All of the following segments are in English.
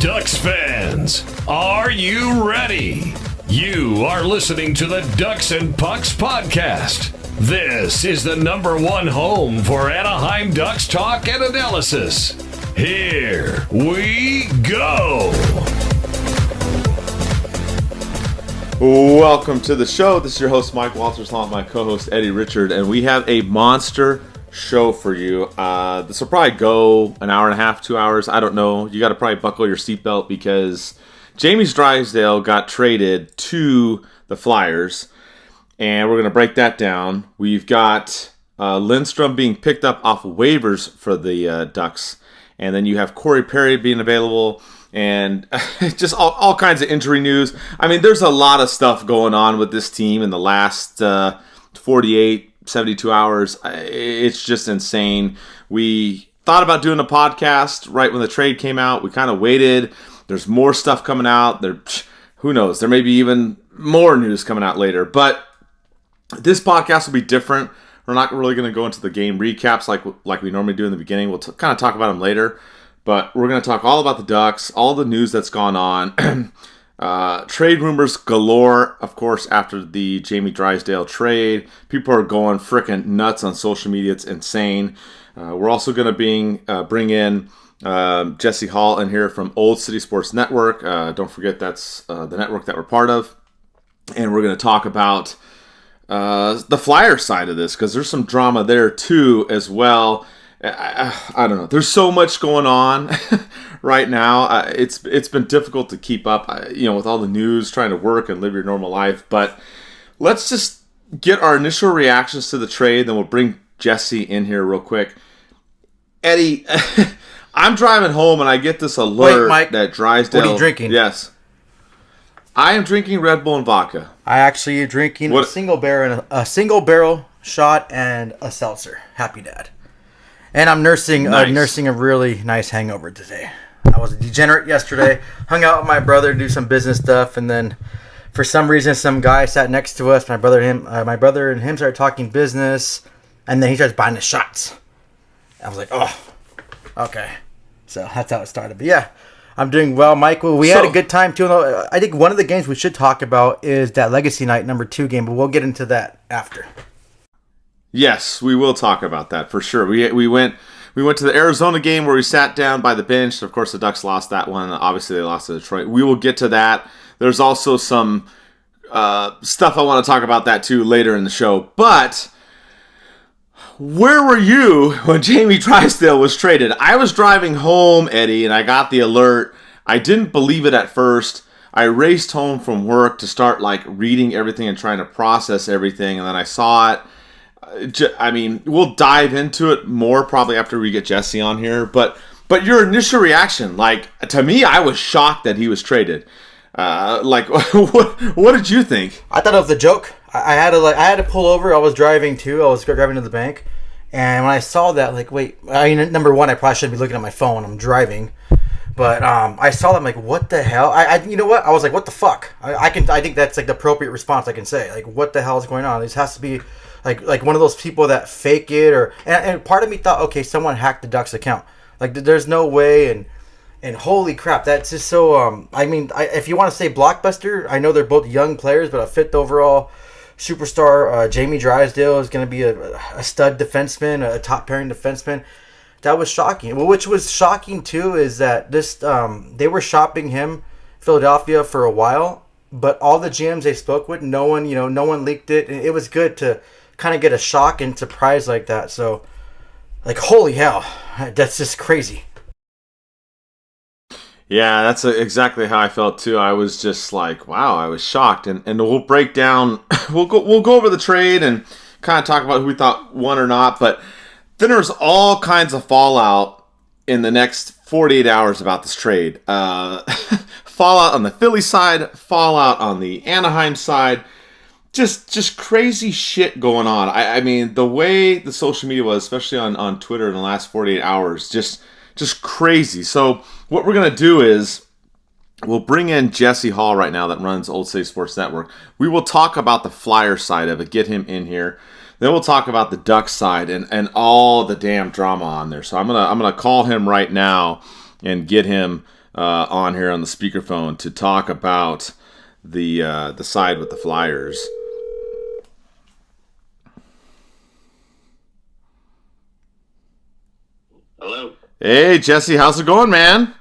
Ducks fans, are you ready? You are listening to the Ducks and Pucks podcast. This is the #1 home for Anaheim Ducks talk and analysis. Here we go. Welcome to the show. This is your host, Mike Walters, along with my co-host, Eddie Richard, and we have a monster show for you. This will probably go an hour and a half, 2 hours. I don't know. You got to probably buckle your seatbelt because Jamie Drysdale got traded to the Flyers, and we're going to break that down. We've got Lindstrom being picked up off of waivers for the Ducks, and then you have Corey Perry being available, and just all kinds of injury news. I mean, there's a lot of stuff going on with this team in the last 48 72 hours. It's just insane. We thought about doing a podcast right when the trade came out. We kind of waited. There's more stuff coming out. Who knows? There may be even more news coming out later. But this podcast will be different. We're not really going to go into the game recaps like we normally do in the beginning. We'll kind of talk about them later. But we're going to talk all about the Ducks, all the news that's gone on. Trade rumors galore, of course, after the Jamie Drysdale trade. People are going freaking nuts on social media. It's insane. We're also going to bring in Jesse Hall in here from Old City Sports Network. Don't forget that's the network that we're part of. And we're going to talk about the Flyer side of this because there's some drama there too as well. I don't know. There's so much going on right now. It's been difficult to keep up, with all the news, trying to work and live your normal life. But let's just get our initial reactions to the trade, then we'll bring Jesse in here real quick. Eddie, I'm driving home and I get this alert. Wait, Mike, that Drysdale. what are you drinking? Yes. I am drinking Red Bull and vodka. I actually am drinking a single barrel shot and a seltzer. Happy Dad. And I'm nursing a really nice hangover today. I was a degenerate yesterday. Hung out with my brother, do some business stuff, and then for some reason, some guy sat next to us. My brother and him started talking business, and then he starts buying the shots. I was like, oh, okay. So that's how it started. But yeah, I'm doing well, Michael. We had a good time too. I think one of the games we should talk about is that Legacy Night #2 game, but we'll get into that after. Yes, we will talk about that for sure. We went to the Arizona game where we sat down by the bench. Of course, the Ducks lost that one. Obviously, they lost to Detroit. We will get to that. There's also some stuff I want to talk about that too later in the show. But where were you when Jamie Drysdale was traded? I was driving home, Eddie, and I got the alert. I didn't believe it at first. I raced home from work to start reading everything and trying to process everything, and then I saw it. I mean, we'll dive into it more probably after we get Jesse on here. But your initial reaction, to me, I was shocked that he was traded. What did you think? I thought it was a joke. I had to pull over. I was driving too. I was driving to the bank, and when I saw that, wait. I mean, number one, I probably shouldn't be looking at my phone. I'm driving, but I saw that. I'm like, what the hell? You know what? I was like, what the fuck? I think that's the appropriate response I can say. What the hell is going on? This has to be. Like one of those people that fake it, and part of me thought, okay, someone hacked the Ducks account. There's no way, and holy crap, that's just so. If you want to say blockbuster, I know they're both young players, but a fifth overall superstar, Jamie Drysdale is going to be a stud defenseman, a top pairing defenseman. That was shocking. Well, which was shocking too is that this they were shopping him Philadelphia for a while, but all the GMs they spoke with, no one leaked it, and it was good to kind of get a shock and surprise like that. So, holy hell, that's just crazy. Yeah, that's exactly how I felt too. I was just wow, I was shocked. And we'll break down, we'll go over the trade and kind of talk about who we thought won or not. But then there's all kinds of fallout in the next 48 hours about this trade. Fallout on the Philly side, fallout on the Anaheim side. Just crazy shit going on. I mean, the way the social media was, especially on Twitter in the last 48 hours, just crazy. So what we're going to do is we'll bring in Jesse Hall right now that runs Old City Sports Network. We will talk about the Flyer side of it, get him in here. Then we'll talk about the Ducks side and all the damn drama on there. So I'm gonna call him right now and get him on here on the speakerphone to talk about the side with the Flyers. Hello. Hey, Jesse, how's it going, man?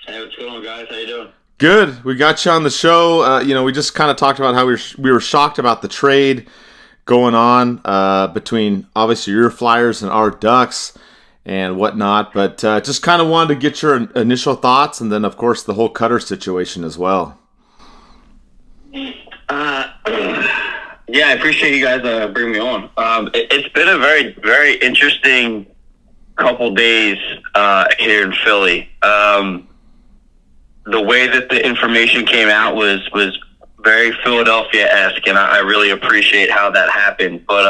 Hey, what's going on, guys? How you doing? Good. We got you on the show. We just kind of talked about how we were shocked about the trade going on between obviously your Flyers and our Ducks and whatnot, but just kind of wanted to get your initial thoughts, and then of course the whole Cutter situation as well. Yeah, I appreciate you guys bringing me on. It's been a very, very interesting couple days here in Philly. The way that the information came out was very Philadelphia-esque, and I really appreciate how that happened. But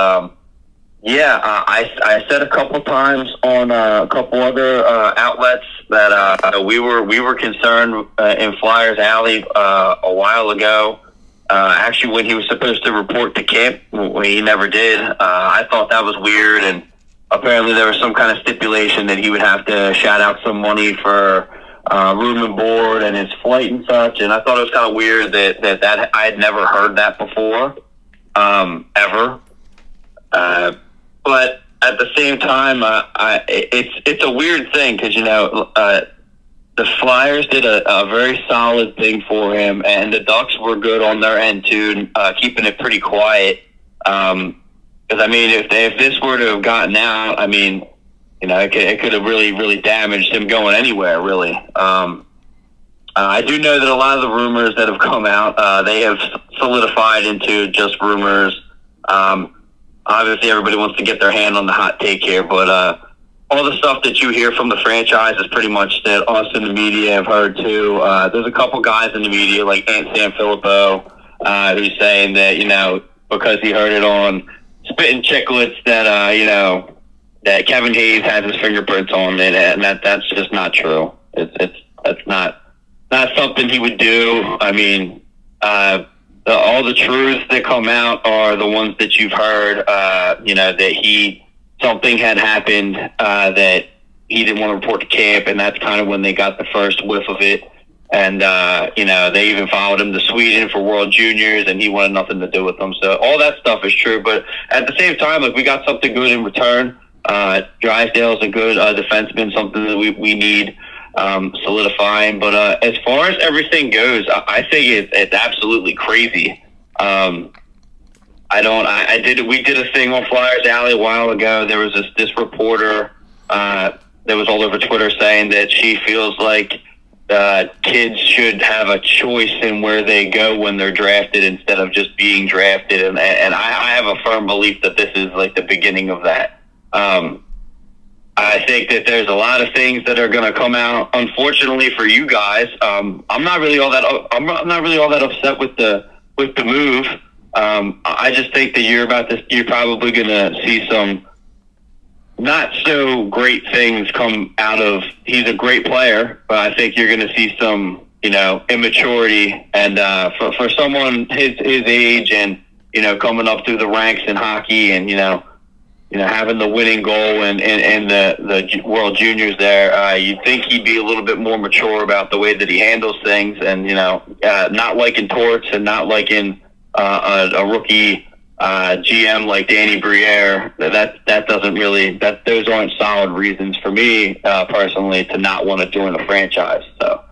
I said a couple times on a couple other outlets that we were concerned in Flyers Alley a while ago. Actually, when he was supposed to report to camp, he never did. I thought that was weird, and apparently there was some kind of stipulation that he would have to shout out some money for room and board and his flight and such. And I thought it was kind of weird that I had never heard that before, ever. But at the same time, it's a weird thing because, the Flyers did a very solid thing for him, and the Ducks were good on their end too, keeping it pretty quiet. Because if this were to have gotten out, it could have really, really damaged him going anywhere. Really, I do know that a lot of the rumors that have come out, they have solidified into just rumors. Obviously, everybody wants to get their hand on the hot take here, but all the stuff that you hear from the franchise is pretty much that us in the media have heard too. There's a couple guys in the media like Ant Sanfilippo who's saying that, because he heard it on Spittin' Chicklets that, that Kevin Hayes has his fingerprints on it, and that's just not true. That's not something he would do. All the truths that come out are the ones that you've heard, that something had happened that he didn't want to report to camp, and that's kind of when they got the first whiff of it. And, they even followed him to Sweden for World Juniors, and he wanted nothing to do with them. So all that stuff is true. But at the same time, we got something good in return. Drysdale's a good defenseman, something that we need solidifying. But as far as everything goes, I think it's absolutely crazy. We did a thing on Flyers Alley a while ago. There was this reporter that was all over Twitter saying that she feels like kids should have a choice in where they go when they're drafted instead of just being drafted. And I have a firm belief that this is like the beginning of that. I think that there's a lot of things that are going to come out. Unfortunately for you guys, I'm not really all that upset with the move. I just think that you're probably going to see some not so great things come out of. He's a great player, but I think you're going to see some, immaturity. And for someone his age and coming up through the ranks in hockey and having the winning goal and the World Juniors there, you'd think he'd be a little bit more mature about the way that he handles things, and not liking torts and not liking a rookie GM like Danny Briere. That doesn't really those aren't solid reasons for me personally to not want to join a franchise. So.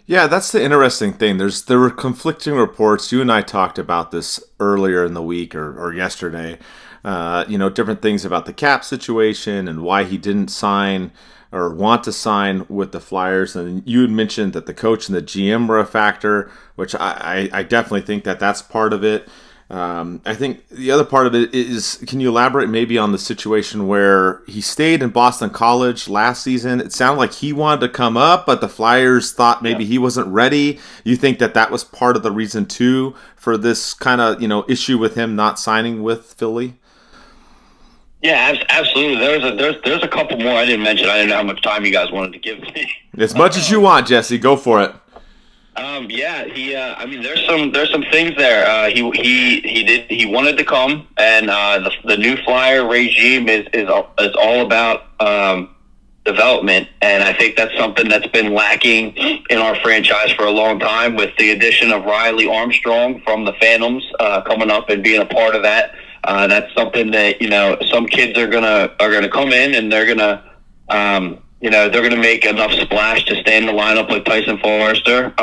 Yeah, that's the interesting thing. There were conflicting reports. You and I talked about this earlier in the week or yesterday. Different things about the cap situation and why he didn't sign or want to sign with the Flyers. And you had mentioned that the coach and the GM were a factor, which I definitely think that's part of it. I think the other part of it is, can you elaborate maybe on the situation where he stayed in Boston College last season? It sounded like he wanted to come up, but the Flyers thought maybe he wasn't ready. You think that was part of the reason too for this kind of, issue with him not signing with Philly? Yeah, absolutely. There's a couple more I didn't mention. I didn't know how much time you guys wanted to give me. As much as you want, Jesse. Go for it. There's some things there. He wanted to come, and the new Flyer regime is all about development, and I think that's something that's been lacking in our franchise for a long time. With the addition of Riley Armstrong from the Phantoms coming up and being a part of that, that's something that some kids are gonna come in and they're gonna they're gonna make enough splash to stay in the lineup like Tyson Forrester.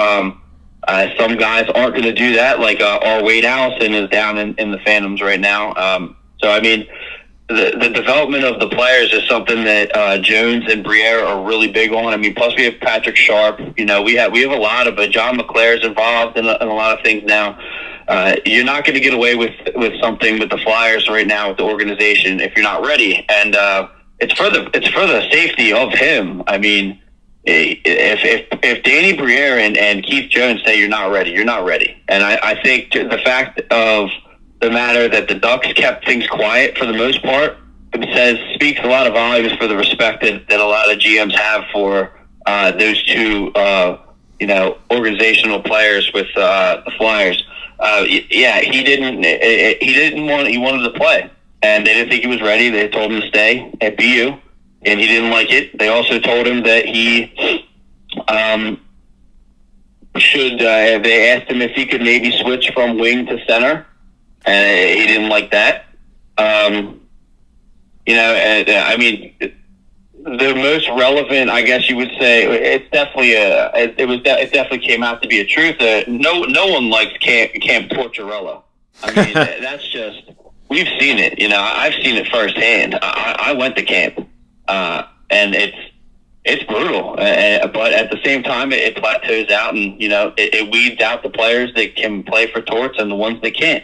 Some guys aren't going to do that, like our Wade Allison is down in the Phantoms right now. So I mean, the development of the players is something that Jones and Briere are really big on. I mean, plus we have Patrick Sharp. We have a lot of John McClare's involved in a lot of things now. You're not going to get away with something with the Flyers right now with the organization if you're not ready. And it's for the safety of him. I mean, if Danny Briere and Keith Jones say you're not ready, you're not ready. And I think the fact of the matter that the Ducks kept things quiet for the most part speaks a lot of volumes for the respect that a lot of GMs have for those two organizational players with the Flyers. He wanted to play, and they didn't think he was ready. They told him to stay at BU, and he didn't like it. They also told him that he should. They asked him if he could maybe switch from wing to center, and he didn't like that. I mean, the most relevant, I guess you would say, it's definitely it definitely came out to be a truth. No one likes Camp Tortorella. I mean, that's just, we've seen it. I've seen it firsthand. I went to camp, and it's brutal. But at the same time, it plateaus out, and it weeds out the players that can play for Torts and the ones that can't.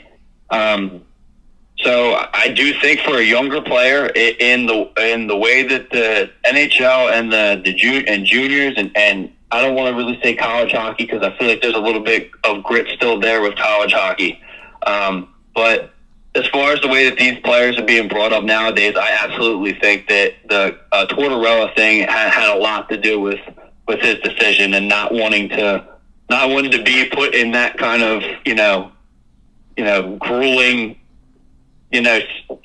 So I do think for a younger player in the way that the NHL and the juniors and I don't want to really say college hockey because I feel like there's a little bit of grit still there with college hockey. But as far as the way that these players are being brought up nowadays, I absolutely think that the Tortorella thing had a lot to do with his decision and not wanting to be put in that kind of grueling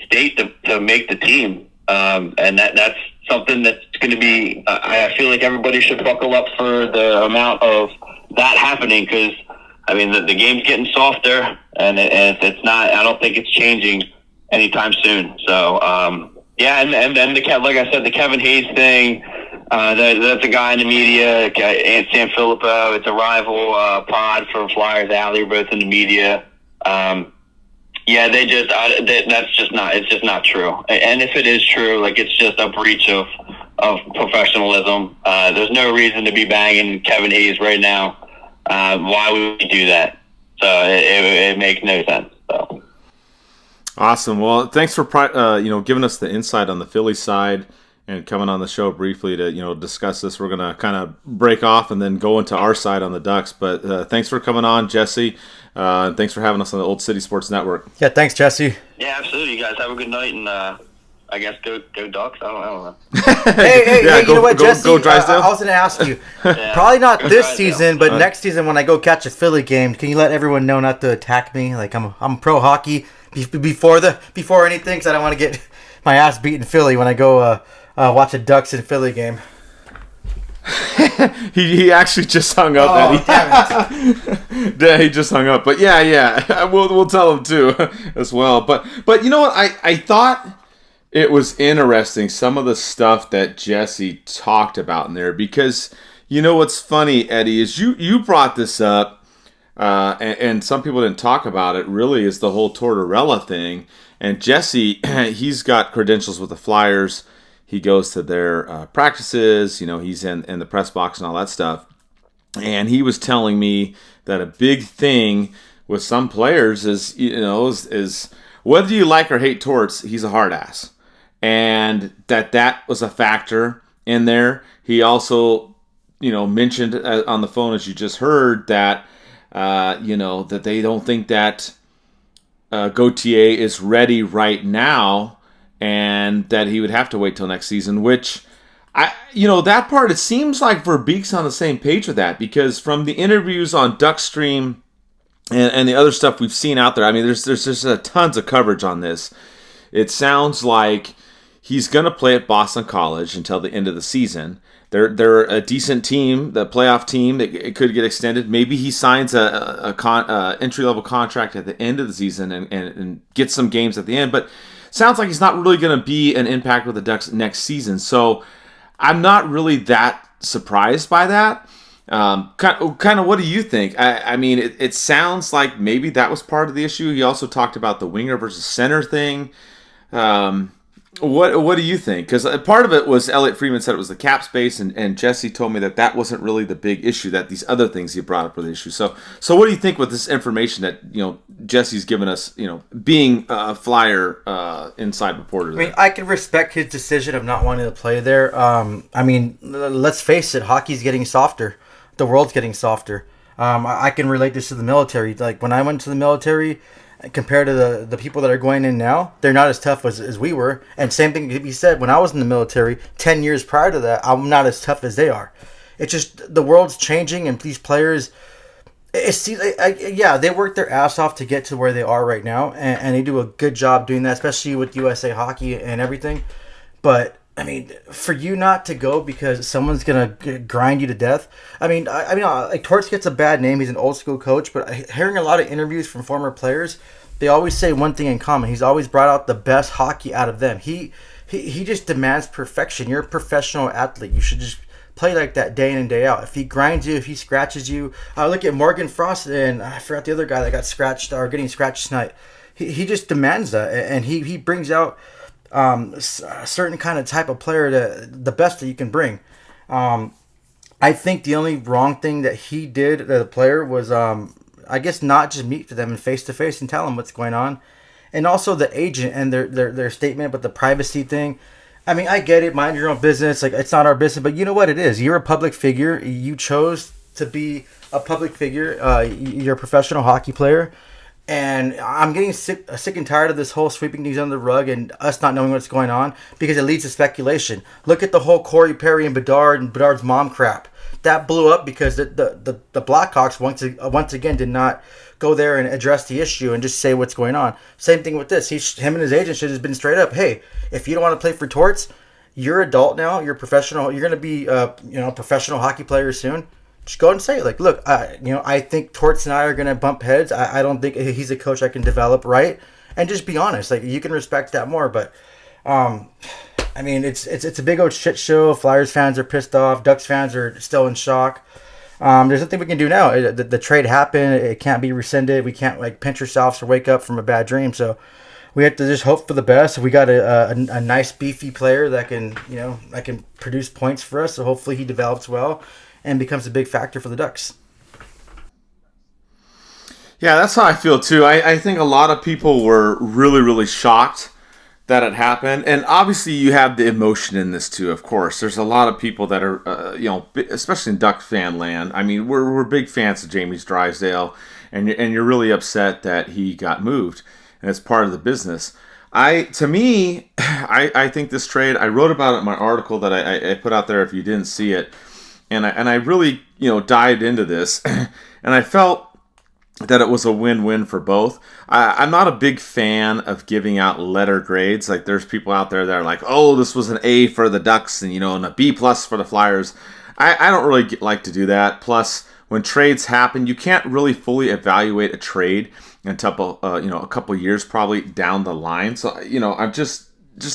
state to make the team, and that's something that's going to be. I feel like everybody should buckle up for the amount of that happening because I mean the game's getting softer, and it's not. I don't think it's changing anytime soon. So and then like I said, the Kevin Hayes thing. That's a guy in the media, Ant Sanfilippo. It's a rival pod for Flyers Alley, both in the media. That's just not. It's just not true. And if it is true, like it's just a breach of professionalism. There's no reason to be banging Kevin Hayes right now. Why would we do that? So it makes no sense. So. Awesome. Well, thanks for giving us the insight on the Philly side and coming on the show briefly to discuss this. We're gonna kind of break off and then go into our side on the Ducks. But thanks for coming on, Jesse. Thanks for having us on the Old City Sports Network. Yeah, thanks, Jesse. Yeah, absolutely. You guys have a good night, and I guess go Ducks. I don't know. Hey, you know what, Jesse? Go Drysdale. I was going to ask you. Probably not this Drysdale. season, but next season when I go catch a Philly game, can you let everyone know not to attack me? Like I'm pro hockey before anything, because I don't want to get my ass beat in Philly when I go watch a Ducks and Philly game. he actually just hung up. Oh, damn it. Yeah, he just hung up. But yeah, we'll tell him too as well. But you know what? I thought it was interesting some of the stuff that Jesse talked about in there because what's funny, Eddie, is you brought this up, and some people didn't talk about it. Really, is the whole Tortorella thing. And Jesse, he's got credentials with the Flyers. He goes to their practices, he's in the press box and all that stuff. And he was telling me that a big thing with some players is whether you like or hate Torts, he's a hard ass. And that was a factor in there. He also, mentioned on the phone, as you just heard, that, that they don't think that Gauthier is ready right now. And that he would have to wait till next season, which, that part, it seems like Verbeek's on the same page with that, because from the interviews on Duckstream and the other stuff we've seen out there, I mean, there's just tons of coverage on this. It sounds like He's going to play at Boston College until the end of the season. They're a decent team, the playoff team. It could get extended. Maybe he signs a entry-level contract at the end of the season and gets some games at the end. But sounds like he's not really going to be an impact with the Ducks next season. So I'm not really that surprised by that. Kind of what do you think? I mean, it sounds like maybe that was part of the issue. He also talked about the winger versus center thing. What do you think? Because part of it was Elliot Friedman said it was the cap space, and Jesse told me that wasn't really the big issue. That these other things he brought up were the issue. So what do you think with this information that Jesse's given us? Being a Flyer inside reporter. I mean, I can respect his decision of not wanting to play there. I mean, let's face it, hockey's getting softer. The world's getting softer. I can relate this to the military. Like when I went to the military, compared to the people that are going in now, they're not as tough as we were. And same thing could be said when I was in the military 10 years prior to that, I'm not as tough as they are. It's just the world's changing, and these players, they work their ass off to get to where they are right now, and they do a good job doing that, especially with USA Hockey and everything. But I mean, for you not to go because someone's gonna grind you to death. I mean, like Torts gets a bad name. He's an old school coach, but hearing a lot of interviews from former players, they always say one thing in common. He's always brought out the best hockey out of them. He just demands perfection. You're a professional athlete. You should just play like that day in and day out. If he grinds you, if he scratches you, look at Morgan Frost, and I forgot the other guy that got scratched or getting scratched tonight. He just demands that, and he brings out a certain kind of type of player, the best that you can bring. I think the only wrong thing that he did, the player, was I guess not just meet with them face to face and tell them what's going on, and also the agent and their statement about the privacy thing. I mean, I get it, mind your own business, like it's not our business, but you know what it is. You're a public figure. You chose to be a public figure. You're a professional hockey player. And I'm getting sick and tired of this whole sweeping things under the rug and us not knowing what's going on, because it leads to speculation. Look at the whole Corey Perry and Bedard's mom crap. That blew up because the Blackhawks once again did not go there and address the issue and just say what's going on. Same thing with this. Him and his agent should have been straight up. Hey, if you don't want to play for Torts, you're adult now. You're professional. You're going to be a professional hockey player soon. Just go and say it. Like, look, I think Torts and I are going to bump heads. I don't think he's a coach I can develop right. And just be honest. Like, you can respect that more. But, I mean, it's a big old shit show. Flyers fans are pissed off. Ducks fans are still in shock. There's nothing we can do now. The trade happened. It can't be rescinded. We can't, pinch ourselves or wake up from a bad dream. So we have to just hope for the best. We got a nice, beefy player that can produce points for us. So hopefully he develops well and becomes a big factor for the Ducks. Yeah, that's how I feel too. I think a lot of people were really, really shocked that it happened. And obviously you have the emotion in this too, of course. There's a lot of people that are, especially in Duck fan land. I mean, we're big fans of Jamie's Drysdale, and you're really upset that he got moved, and it's part of the business. I think this trade, I wrote about it in my article that I put out there if you didn't see it. And I really, dived into this, and I felt that it was a win-win for both. I'm not a big fan of giving out letter grades. Like, there's people out there that are like, oh, this was an A for the Ducks and, and a B+ for the Flyers. I don't really like to do that. Plus, when trades happen, you can't really fully evaluate a trade until, a couple years probably down the line. So, I'm just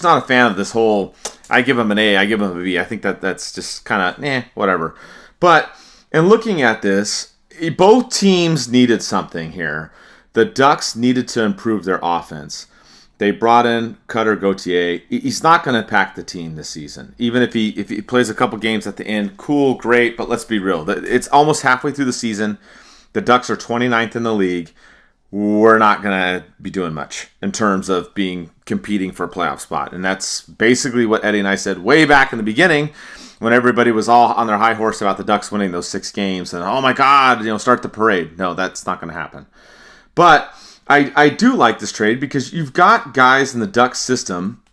not a fan of this whole, I give them an A, I give them a B. I think that's just kind of, whatever. But in looking at this, both teams needed something here. The Ducks needed to improve their offense. They brought in Cutter Gauthier. He's not going to impact the team this season. Even if he plays a couple games at the end, cool, great, but let's be real. It's almost halfway through the season. The Ducks are 29th in the league. We're not going to be doing much in terms of competing for a playoff spot. And that's basically what Eddie and I said way back in the beginning when everybody was all on their high horse about the Ducks winning those 6 games. And, oh, my God, start the parade. No, that's not going to happen. But I do like this trade because you've got guys in the Ducks system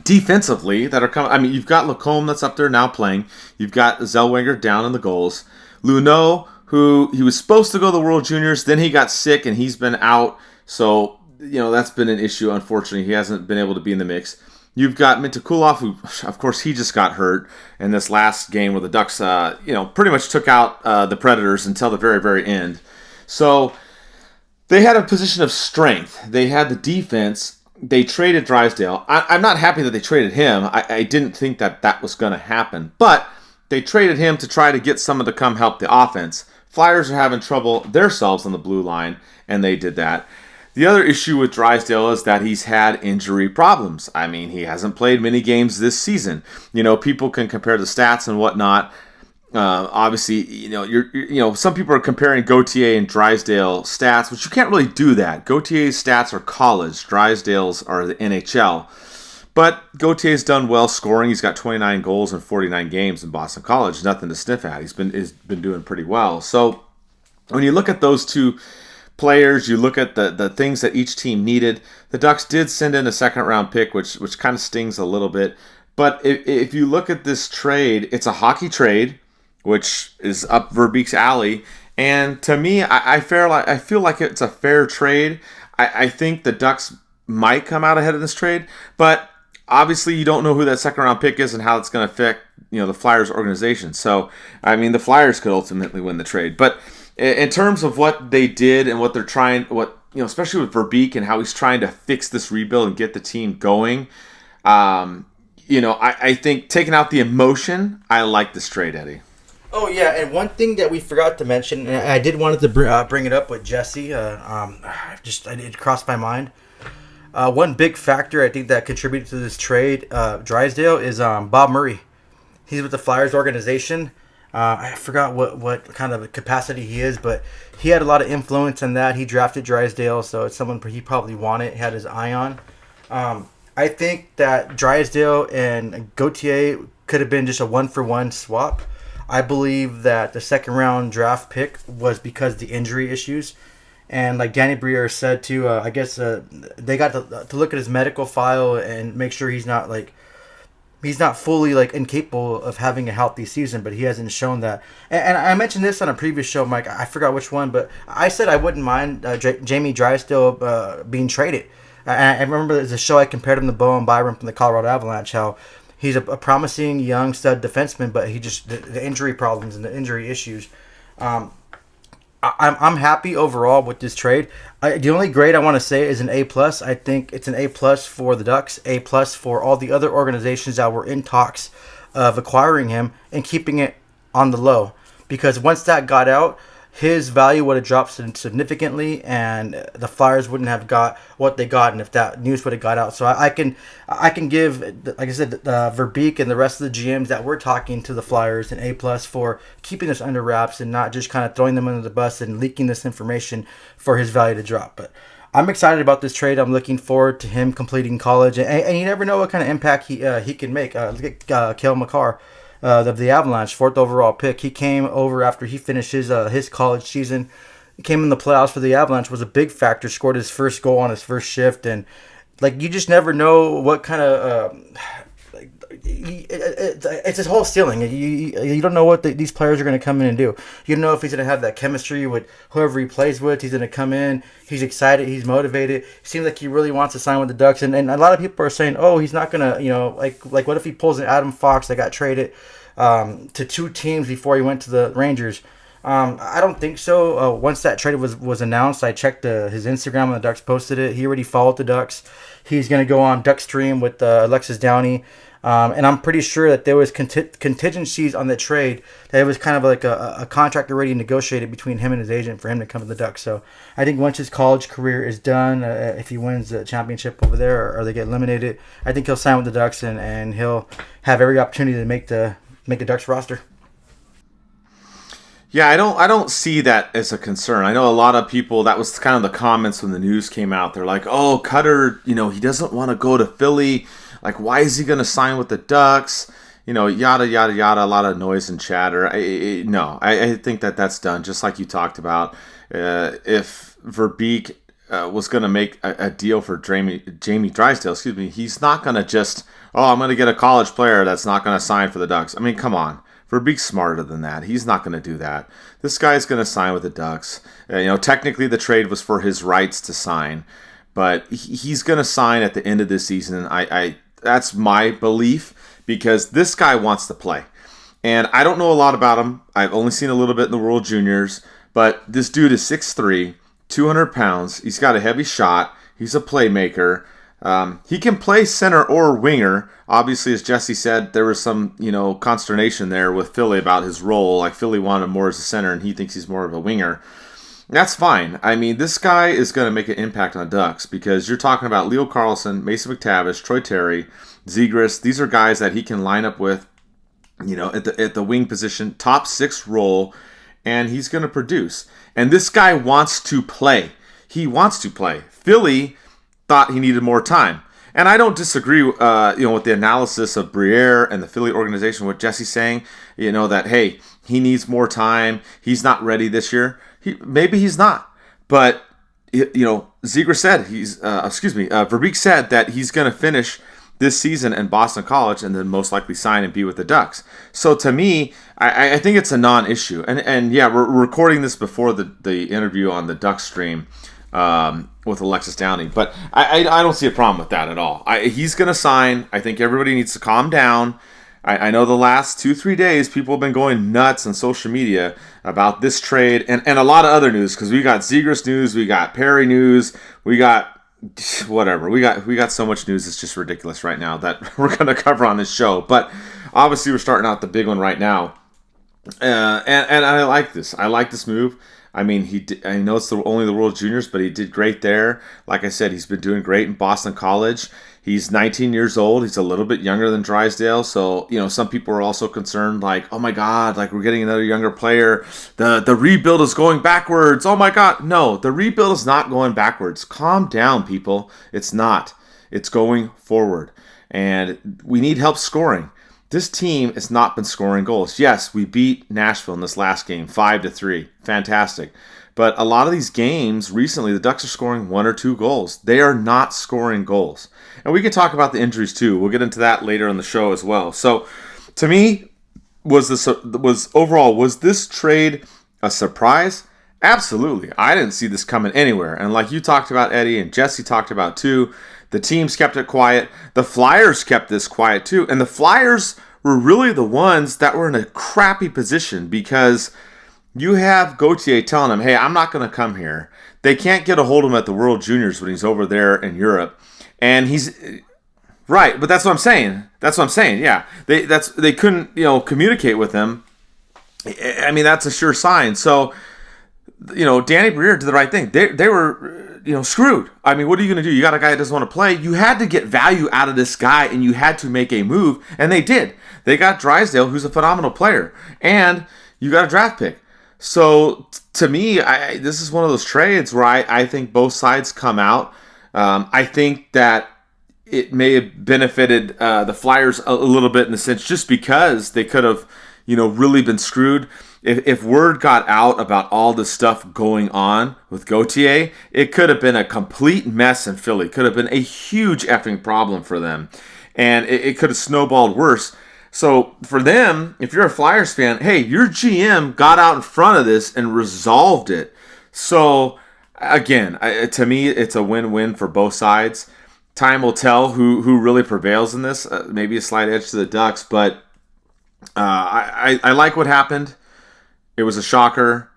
defensively that are coming. I mean, you've got Lacombe that's up there now playing. You've got Zellweger down in the goals. Luneau, who he was supposed to go to the World Juniors, then he got sick and he's been out. So, that's been an issue, unfortunately. He hasn't been able to be in the mix. You've got Mintakulov, who, of course, he just got hurt in this last game where the Ducks, pretty much took out the Predators until the very, very end. So they had a position of strength. They had the defense. They traded Drysdale. I'm not happy that they traded him. I didn't think that was going to happen. But they traded him to try to get someone to come help the offense. Flyers are having trouble themselves on the blue line, and they did that. The other issue with Drysdale is that he's had injury problems. I mean, he hasn't played many games this season. People can compare the stats and whatnot. Obviously, some people are comparing Gauthier and Drysdale stats, which you can't really do that. Gauthier's stats are college. Drysdale's are the NHL. But Gauthier's done well scoring. He's got 29 goals in 49 games in Boston College. Nothing to sniff at. He's been doing pretty well. So when you look at those two players, you look at the things that each team needed. The Ducks did send in a second-round pick, which kind of stings a little bit. But if you look at this trade, it's a hockey trade, which is up Verbeek's alley. And to me, I feel like it's a fair trade. I think the Ducks might come out ahead of this trade, but obviously you don't know who that second-round pick is and how it's going to affect the Flyers organization. So, I mean, the Flyers could ultimately win the trade. But in terms of what they did and what they're trying, especially with Verbeek and how he's trying to fix this rebuild and get the team going, I think taking out the emotion, I like this trade, Eddie. Oh, yeah, and one thing that we forgot to mention, and I did wanted to bring it up with Jesse, it crossed my mind. One big factor I think that contributed to this trade, Drysdale, is Bob Murray. He's with the Flyers organization. I forgot what kind of capacity he is, but he had a lot of influence in that. He drafted Drysdale, so it's someone he probably wanted, had his eye on. I think that Drysdale and Gauthier could have been just a one-for-one swap. I believe that the second-round draft pick was because of the injury issues. And like Danny Briere said, too, I guess they got to look at his medical file and make sure he's not fully incapable of having a healthy season, but he hasn't shown that. And I mentioned this on a previous show, Mike. I forgot which one, but I said I wouldn't mind Jamie Drysdale being traded. I remember there's a show I compared him to Bowen Byram from the Colorado Avalanche, how he's a promising young stud defenseman, but he just the injury problems and the injury issues. I'm happy overall with this trade. The only grade I want to say is an A+. I think it's an A+ for the Ducks, A+ for all the other organizations that were in talks of acquiring him and keeping it on the low. Because once that got out, his value would have dropped significantly, and the Flyers wouldn't have got what they got, and if that news would have got out. So I can give, like I said, Verbeek and the rest of the GMs that we're talking to the Flyers an A+ for keeping this under wraps and not just kind of throwing them under the bus and leaking this information for his value to drop. But I'm excited about this trade. I'm looking forward to him completing college, and you never know what kind of impact he can make. Look at Cale Makar. Of the Avalanche, 4th overall pick. He came over after he finished his college season. He came in the playoffs for the Avalanche, was a big factor, scored his first goal on his first shift, and you just never know what kind of it's his whole ceiling. You don't know what these players are going to come in and do. You don't know if he's going to have that chemistry with whoever he plays with. He's going to come in. He's excited. He's motivated. Seems like he really wants to sign with the Ducks. And a lot of people are saying, oh, he's not going to, like what if he pulls an Adam Fox that got traded to 2 teams before he went to the Rangers? I don't think so. Once that trade was announced, I checked his Instagram and the Ducks posted it. He already followed the Ducks. He's going to go on DuckStream with Alexis Downey. And I'm pretty sure that there was contingencies on the trade, that it was kind of like a contract already negotiated between him and his agent for him to come to the Ducks. So I think once his college career is done, if he wins the championship over there or they get eliminated, I think he'll sign with the Ducks and he'll have every opportunity to make the Ducks roster. Yeah, I don't see that as a concern. I know a lot of people, that was kind of the comments when the news came out. They're like, oh, Cutter, he doesn't want to go to Philly. Like, why is he going to sign with the Ducks? Yada, yada, yada, a lot of noise and chatter. I think that's done, just like you talked about. If Verbeek was going to make a deal for Jamie Drysdale, he's not going to just, I'm going to get a college player that's not going to sign for the Ducks. I mean, come on. Verbeek's smarter than that. He's not going to do that. This guy's going to sign with the Ducks. Technically the trade was for his rights to sign, but he's going to sign at the end of this season. That's my belief, because this guy wants to play. And I don't know a lot about him. I've only seen a little bit in the World Juniors. But this dude is 6'3", 200 pounds. He's got a heavy shot. He's a playmaker. He can play center or winger. Obviously, as Jesse said, there was some, consternation there with Philly about his role. Like, Philly wanted him more as a center, and he thinks he's more of a winger. That's fine. I mean, this guy is going to make an impact on the Ducks, because you're talking about Leo Carlson, Mason McTavish, Troy Terry, Zegras. These are guys that he can line up with, at the wing position, top 6 role, and he's going to produce. And this guy wants to play. He wants to play. Philly thought he needed more time. And I don't disagree, with the analysis of Briere and the Philly organization, what Jesse's saying, that, hey, he needs more time. He's not ready this year. Maybe he's not. But, Zegras said, Verbeek said that he's going to finish this season in Boston College and then most likely sign and be with the Ducks. So to me, I think it's a non-issue. And yeah, we're recording this before the interview on the Ducks stream with Alexis Downing. But I don't see a problem with that at all. He's going to sign. I think everybody needs to calm down. I know the last 2-3 days, people have been going nuts on social media about this trade and a lot of other news, because we got Zegras news, we got Perry news, we got whatever. We got so much news, it's just ridiculous right now that we're going to cover on this show. But obviously, we're starting out the big one right now. And I like this. I like this move. I mean, I know it's only the World Juniors, but he did great there. Like I said, he's been doing great in Boston College. He's 19 years old. He's a little bit younger than Drysdale. So, some people are also concerned, like, oh my God, like we're getting another younger player. The rebuild is going backwards. Oh my God. No, the rebuild is not going backwards. Calm down, people. It's not. It's going forward. And we need help scoring. This team has not been scoring goals. Yes, we beat Nashville in this last game, 5-3. Fantastic. But a lot of these games recently, the Ducks are scoring 1 or 2 goals. They are not scoring goals. And we can talk about the injuries too. We'll get into that later in the show as well. So, to me, was this trade a surprise? Absolutely. I didn't see this coming anywhere. And like you talked about, Eddie, and Jesse talked about too, the teams kept it quiet. The Flyers kept this quiet too. And the Flyers were really the ones that were in a crappy position, because you have Gauthier telling them, hey, I'm not going to come here. They can't get a hold of him at the World Juniors when he's over there in Europe. And he's right, but that's what I'm saying. Yeah. They couldn't, communicate with him. I mean, that's a sure sign. So, Danny Briere did the right thing. They were, screwed. I mean, what are you going to do? You got a guy that doesn't want to play. You had to get value out of this guy, and you had to make a move, and they did. They got Drysdale, who's a phenomenal player, and you got a draft pick. So, to me, this is one of those trades where I think both sides come out. I think that it may have benefited the Flyers a little bit in the sense just because they could have, really been screwed. If word got out about all the stuff going on with Gauthier, it could have been a complete mess in Philly. It could have been a huge effing problem for them. And it could have snowballed worse. So for them, if you're a Flyers fan, hey, your GM got out in front of this and resolved it. So again, to me, it's a win-win for both sides. Time will tell who really prevails in this. Maybe a slight edge to the Ducks, but I like what happened. It was a shocker,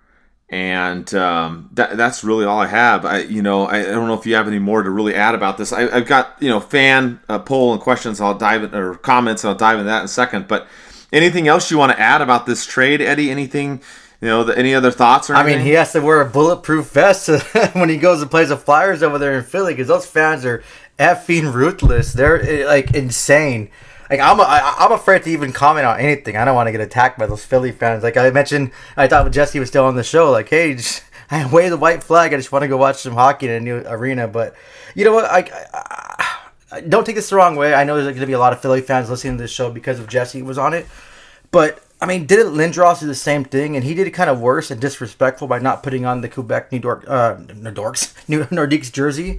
and that's really all I have. I don't know if you have any more to really add about this. I've got fan poll and questions. I'll dive in, or comments. I'll dive into that in a second. But anything else you want to add about this trade, Eddie? Anything? Any other thoughts or anything? I mean, he has to wear a bulletproof vest when he goes and plays the Flyers over there in Philly, because those fans are effing ruthless. They're like insane. Like I'm afraid to even comment on anything. I don't want to get attacked by those Philly fans. Like I mentioned, I thought Jesse was still on the show. Like, hey, I wave the white flag. I just want to go watch some hockey in a new arena. But you know what? I don't take this the wrong way. I know there's going to be a lot of Philly fans listening to this show because of Jesse was on it. But I mean, didn't Lindros do the same thing? And he did it kind of worse and disrespectful by not putting on the Quebec Nordiques jersey.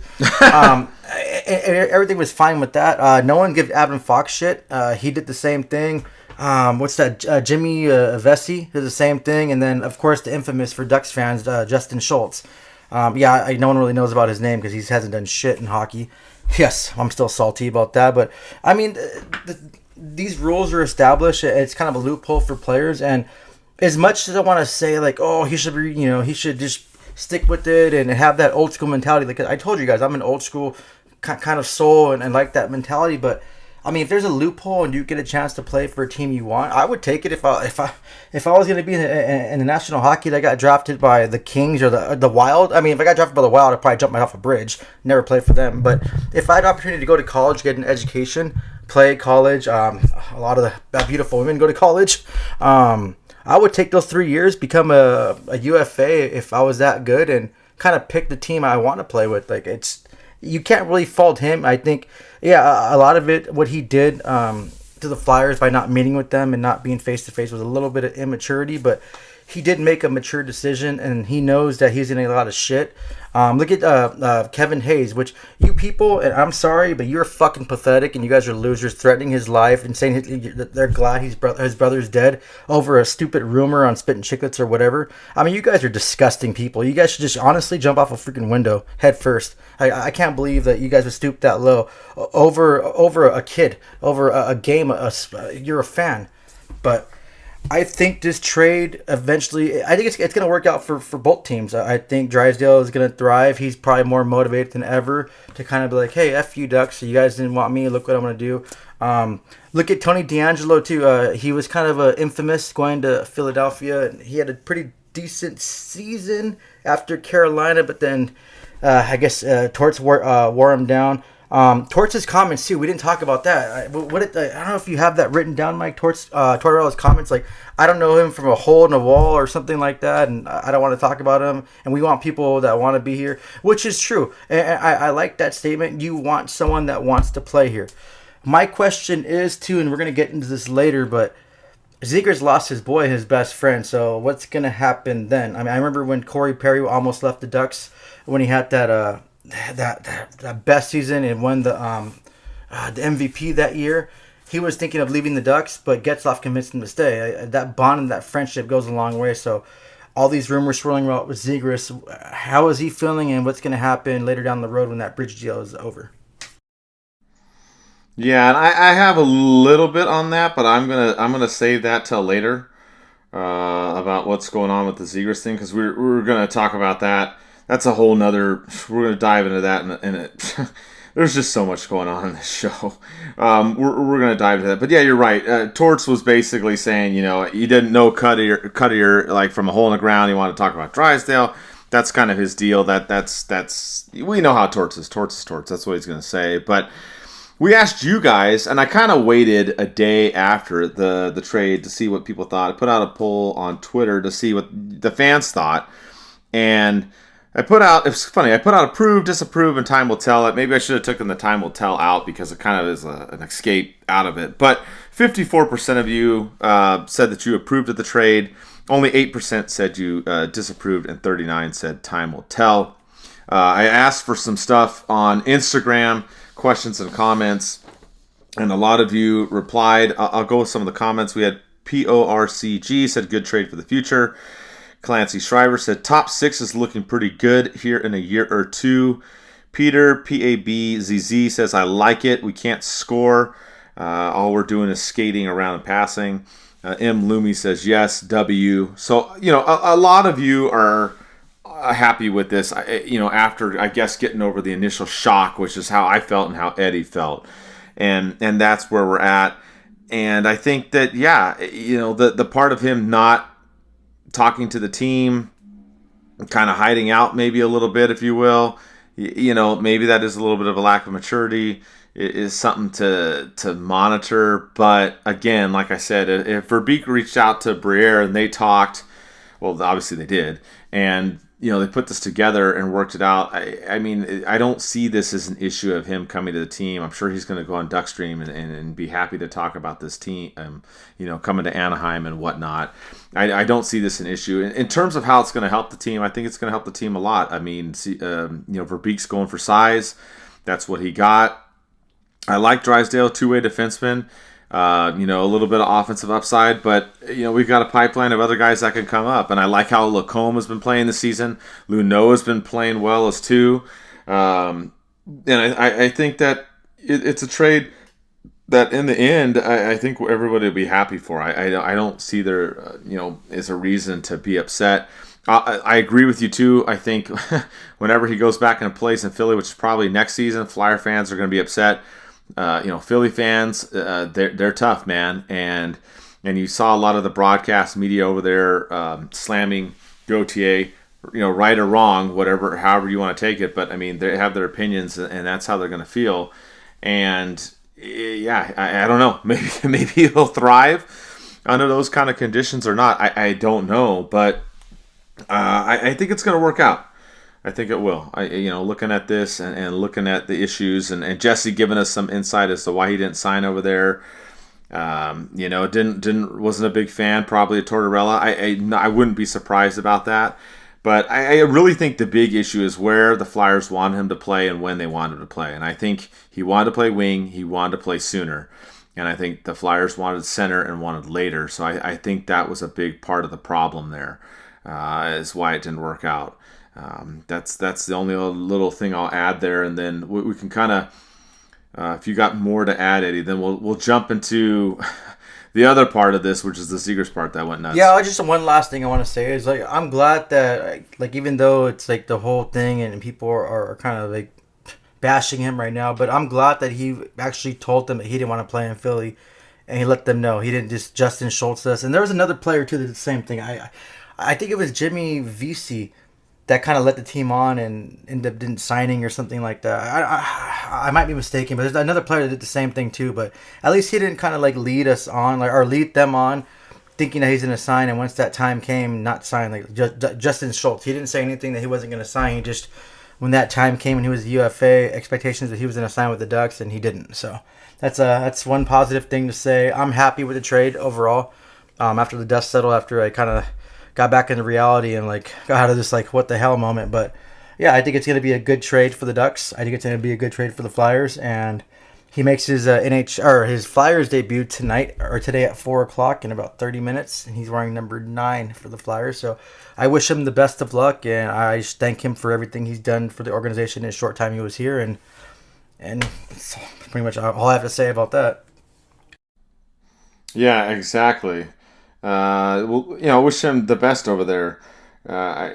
Everything was fine with that. No one gives Adam Fox shit. He did the same thing. What's that? Jimmy Vesey did the same thing. And then, of course, the infamous for Ducks fans, Justin Schultz. No one really knows about his name because he hasn't done shit in hockey. Yes, I'm still salty about that, but I mean, these rules are established. It's kind of a loophole for players, and as much as I want to say like, oh, he should be, he should just stick with it and have that old school mentality. Like I told you guys, I'm an old school kind of soul and like that mentality. But I mean, if there's a loophole and you get a chance to play for a team you want, I would take it. If I was going to be in the National Hockey that got drafted by the Kings or the Wild. I mean, if I got drafted by the Wild, I'd probably jump right off a bridge, never play for them. But if I had the opportunity to go to college, get an education, play college, a lot of the beautiful women go to college. I would take those 3 years, become a UFA if I was that good, and kind of pick the team I want to play with. Like you can't really fault him. I think, a lot of it, what he did to the Flyers by not meeting with them and not being face to face was a little bit of immaturity, but he did make a mature decision, and he knows that he's getting a lot of shit. Look at Kevin Hayes, which you people, and I'm sorry, but you're fucking pathetic, and you guys are losers, threatening his life and saying they're glad his brother's dead over a stupid rumor on Spittin' Chicklets or whatever. I mean, you guys are disgusting people. You guys should just honestly jump off a freaking window head first. I can't believe that you guys would stoop that low over a kid, over a game. You're a fan, but I think this trade eventually, I think it's going to work out for both teams. I think Drysdale is going to thrive. He's probably more motivated than ever to kind of be like, hey, F you Ducks, so you guys didn't want me, look what I'm going to do. Look at Tony DeAngelo too. He was kind of infamous going to Philadelphia. He had a pretty decent season after Carolina, but then I guess Torts wore him down. Torts' comments too. We didn't talk about that. I don't know if you have that written down, Mike. Tortorella's comments, like, I don't know him from a hole in a wall or something like that, and I don't want to talk about him. And we want people that want to be here, which is true. And I like that statement. You want someone that wants to play here. My question is too, and we're gonna get into this later, but Zegras lost his boy, his best friend. So what's gonna happen then? I mean, I remember when Corey Perry almost left the Ducks when he had that best season and won the MVP that year. He was thinking of leaving the Ducks, but Getzlaf convinced him to stay. That bond and that friendship goes a long way. So all these rumors swirling around with Zegras, how is he feeling, and what's going to happen later down the road when that bridge deal is over? Yeah, and I have a little bit on that, but I'm gonna save that till later about what's going on with the Zegras thing, because we're gonna talk about that. That's a whole nother. We're gonna dive into that, and there's just so much going on in this show. We're gonna dive into that, but yeah, you're right. Torts was basically saying, you didn't know Cutter like from a hole in the ground. He wanted to talk about Drysdale. That's kind of his deal. That's we know how Torts is. Torts is Torts. That's what he's gonna say, but. We asked you guys, and I kind of waited a day after the trade to see what people thought. I put out a poll on Twitter to see what the fans thought, and it's funny, I put out approve, disapprove, and time will tell. Maybe I should have taken the time will tell out because it kind of is an escape out of it. But 54% of you said that you approved of the trade. Only 8% said you disapproved, and 39% said time will tell. I asked for some stuff on Instagram, questions and comments, and a lot of you replied. I'll go with some of the comments. We had PORCG said good trade for the future. Clancy Shriver said top 6 is looking pretty good here in a year or two. Peter PABZZ says I like it. We can't score. All we're doing is skating around and passing. M Loomy says yes. W. So a lot of you are happy with this, after, I guess, getting over the initial shock, which is how I felt and how Eddie felt. And that's where we're at. And I think that, the part of him not talking to the team, kind of hiding out maybe a little bit, if you will, maybe that is a little bit of a lack of maturity, is something to monitor. But again, like I said, if Verbeek reached out to Briere and they talked, well, obviously they did, and they put this together and worked it out. I mean, I don't see this as an issue of him coming to the team. I'm sure he's going to go on Duckstream and be happy to talk about this team, coming to Anaheim and whatnot. I don't see this an issue. In terms of how it's going to help the team, I think it's going to help the team a lot. I mean, Verbeek's going for size. That's what he got. I like Drysdale, two-way defenseman. A little bit of offensive upside, but we've got a pipeline of other guys that can come up, and I like how Lacombe has been playing this season. Luneau has been playing well as too. and I think that it's a trade that in the end, I think everybody will be happy for. I don't see there, is a reason to be upset. I agree with you too. I think whenever he goes back into place in Philly, which is probably next season, Flyer fans are going to be upset. Philly fans, they're tough, man, and you saw a lot of the broadcast media over there slamming Gauthier, right or wrong, however you want to take it. But I mean, they have their opinions, and that's how they're going to feel. And yeah, I don't know. Maybe he'll thrive under those kind of conditions or not. I don't know, but I think it's going to work out. I think it will. Looking at this and looking at the issues, and Jesse giving us some insight as to why he didn't sign over there. Wasn't a big fan probably of Tortorella. I wouldn't be surprised about that. But I really think the big issue is where the Flyers want him to play and when they want him to play. And I think he wanted to play wing. He wanted to play sooner. And I think the Flyers wanted center and wanted later. So I think that was a big part of the problem there, is why it didn't work out. That's the only little thing I'll add there. And then we can kind of, if you got more to add, Eddie, then we'll jump into the other part of this, which is the Zegras part that went nuts. Yeah, just one last thing I want to say is, I'm glad that, even though it's, the whole thing and people are kind of, bashing him right now, but I'm glad that he actually told them that he didn't want to play in Philly, and he let them know. He didn't just Justin Schultz us. And there was another player, too, that did the same thing. I think it was Jimmy Vesey that kind of let the team on and ended up didn't signing or something like that. I might be mistaken, but there's another player that did the same thing too. But at least he didn't kind of lead us on, or lead them on, thinking that he's going to sign. And once that time came, not sign. Justin Schultz, he didn't say anything that he wasn't going to sign. He just, when that time came and he was UFA, expectations that he was going to sign with the Ducks, and he didn't. So that's one positive thing to say. I'm happy with the trade overall. After the dust settled, after I kind of got back into reality and got out of this what the hell moment. But yeah, I think it's going to be a good trade for the Ducks. I think it's going to be a good trade for the Flyers, and he makes his his Flyers debut today at 4:00 in about 30 minutes, and he's wearing number 9 for the Flyers. So I wish him the best of luck, and I just thank him for everything he's done for the organization in the short time he was here, and that's pretty much all I have to say about that. Yeah, exactly. Wish him the best over there. I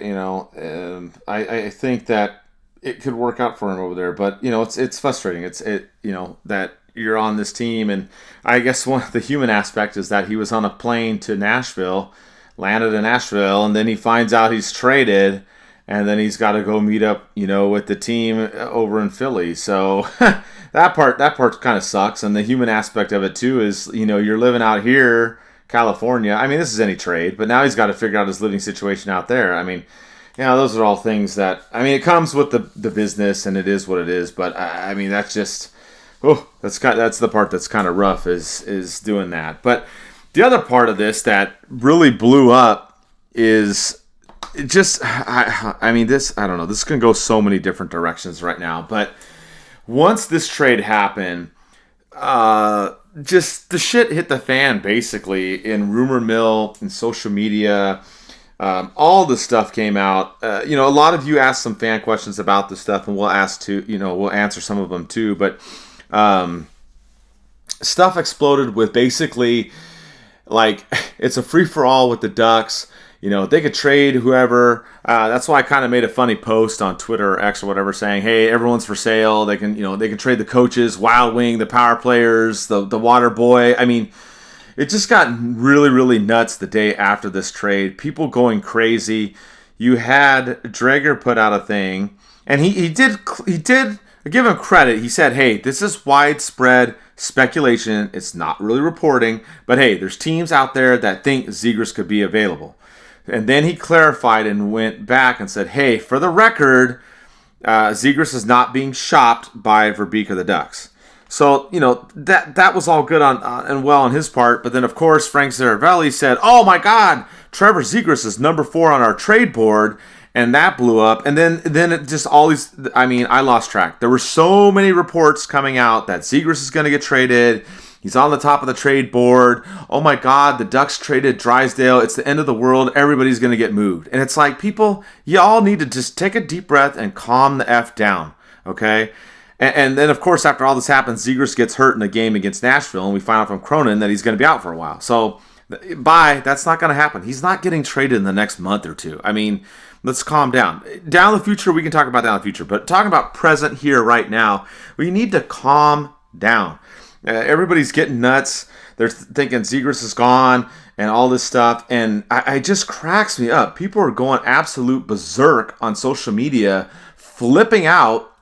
think that it could work out for him over there, but it's frustrating. That you're on this team, and I guess one of the human aspect is that he was on a plane to Nashville, landed in Nashville, and then he finds out he's traded, and then he's got to go meet up, with the team over in Philly. So that part kind of sucks, and the human aspect of it too is you're living out here, California. I mean, this is any trade, but now he's got to figure out his living situation out there. I mean, those are all things that, it comes with the business, and it is what it is. But that's just, that's the part that's kind of rough is doing that. But the other part of this that really blew up is just, I don't know. This can go so many different directions right now. But once this trade happened, just the shit hit the fan basically in rumor mill and social media. All the stuff came out. A lot of you asked some fan questions about this stuff, and we'll answer some of them too. But stuff exploded with basically it's a free for all with the Ducks. They could trade whoever. That's why I kind of made a funny post on Twitter or X or whatever saying, hey, everyone's for sale. They can, they can trade the coaches, Wild Wing, the power players, the water boy. It just got really, really nuts the day after this trade. People going crazy. You had Drager put out a thing, and he did give him credit. He said, hey, this is widespread speculation. It's not really reporting, but hey, there's teams out there that think Zegras could be available. And then he clarified and went back and said, hey, for the record, Zegras is not being shopped by Verbeek or the Ducks. So, that was all good and well on his part. But then, of course, Frank Zaravelli said, oh, my God, Trevor Zegras is number 4 on our trade board. And that blew up. And then it just all these, I lost track. There were so many reports coming out that Zegras is going to get traded. He's on the top of the trade board. Oh my God, the Ducks traded Drysdale. It's the end of the world. Everybody's going to get moved. And it's people, y'all need to just take a deep breath and calm the F down, okay? And then, of course, after all this happens, Zegras gets hurt in a game against Nashville, and we find out from Cronin that he's going to be out for a while. So, that's not going to happen. He's not getting traded in the next month or two. I mean, let's calm down. Down the future, we can talk about down the future. But talking about present here right now, we need to calm down. Everybody's getting nuts. They're thinking Zegras is gone and all this stuff. And it just cracks me up. People are going absolute berserk on social media, flipping out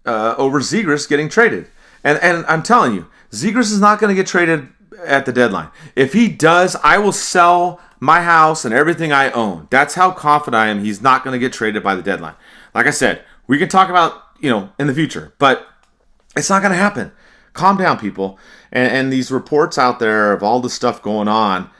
over Zegras getting traded. And I'm telling you, Zegras is not going to get traded at the deadline. If he does, I will sell my house and everything I own. That's how confident I am he's not going to get traded by the deadline. Like I said, we can talk about, in the future, but it's not going to happen. Calm down, people. And these reports out there of all this stuff going on,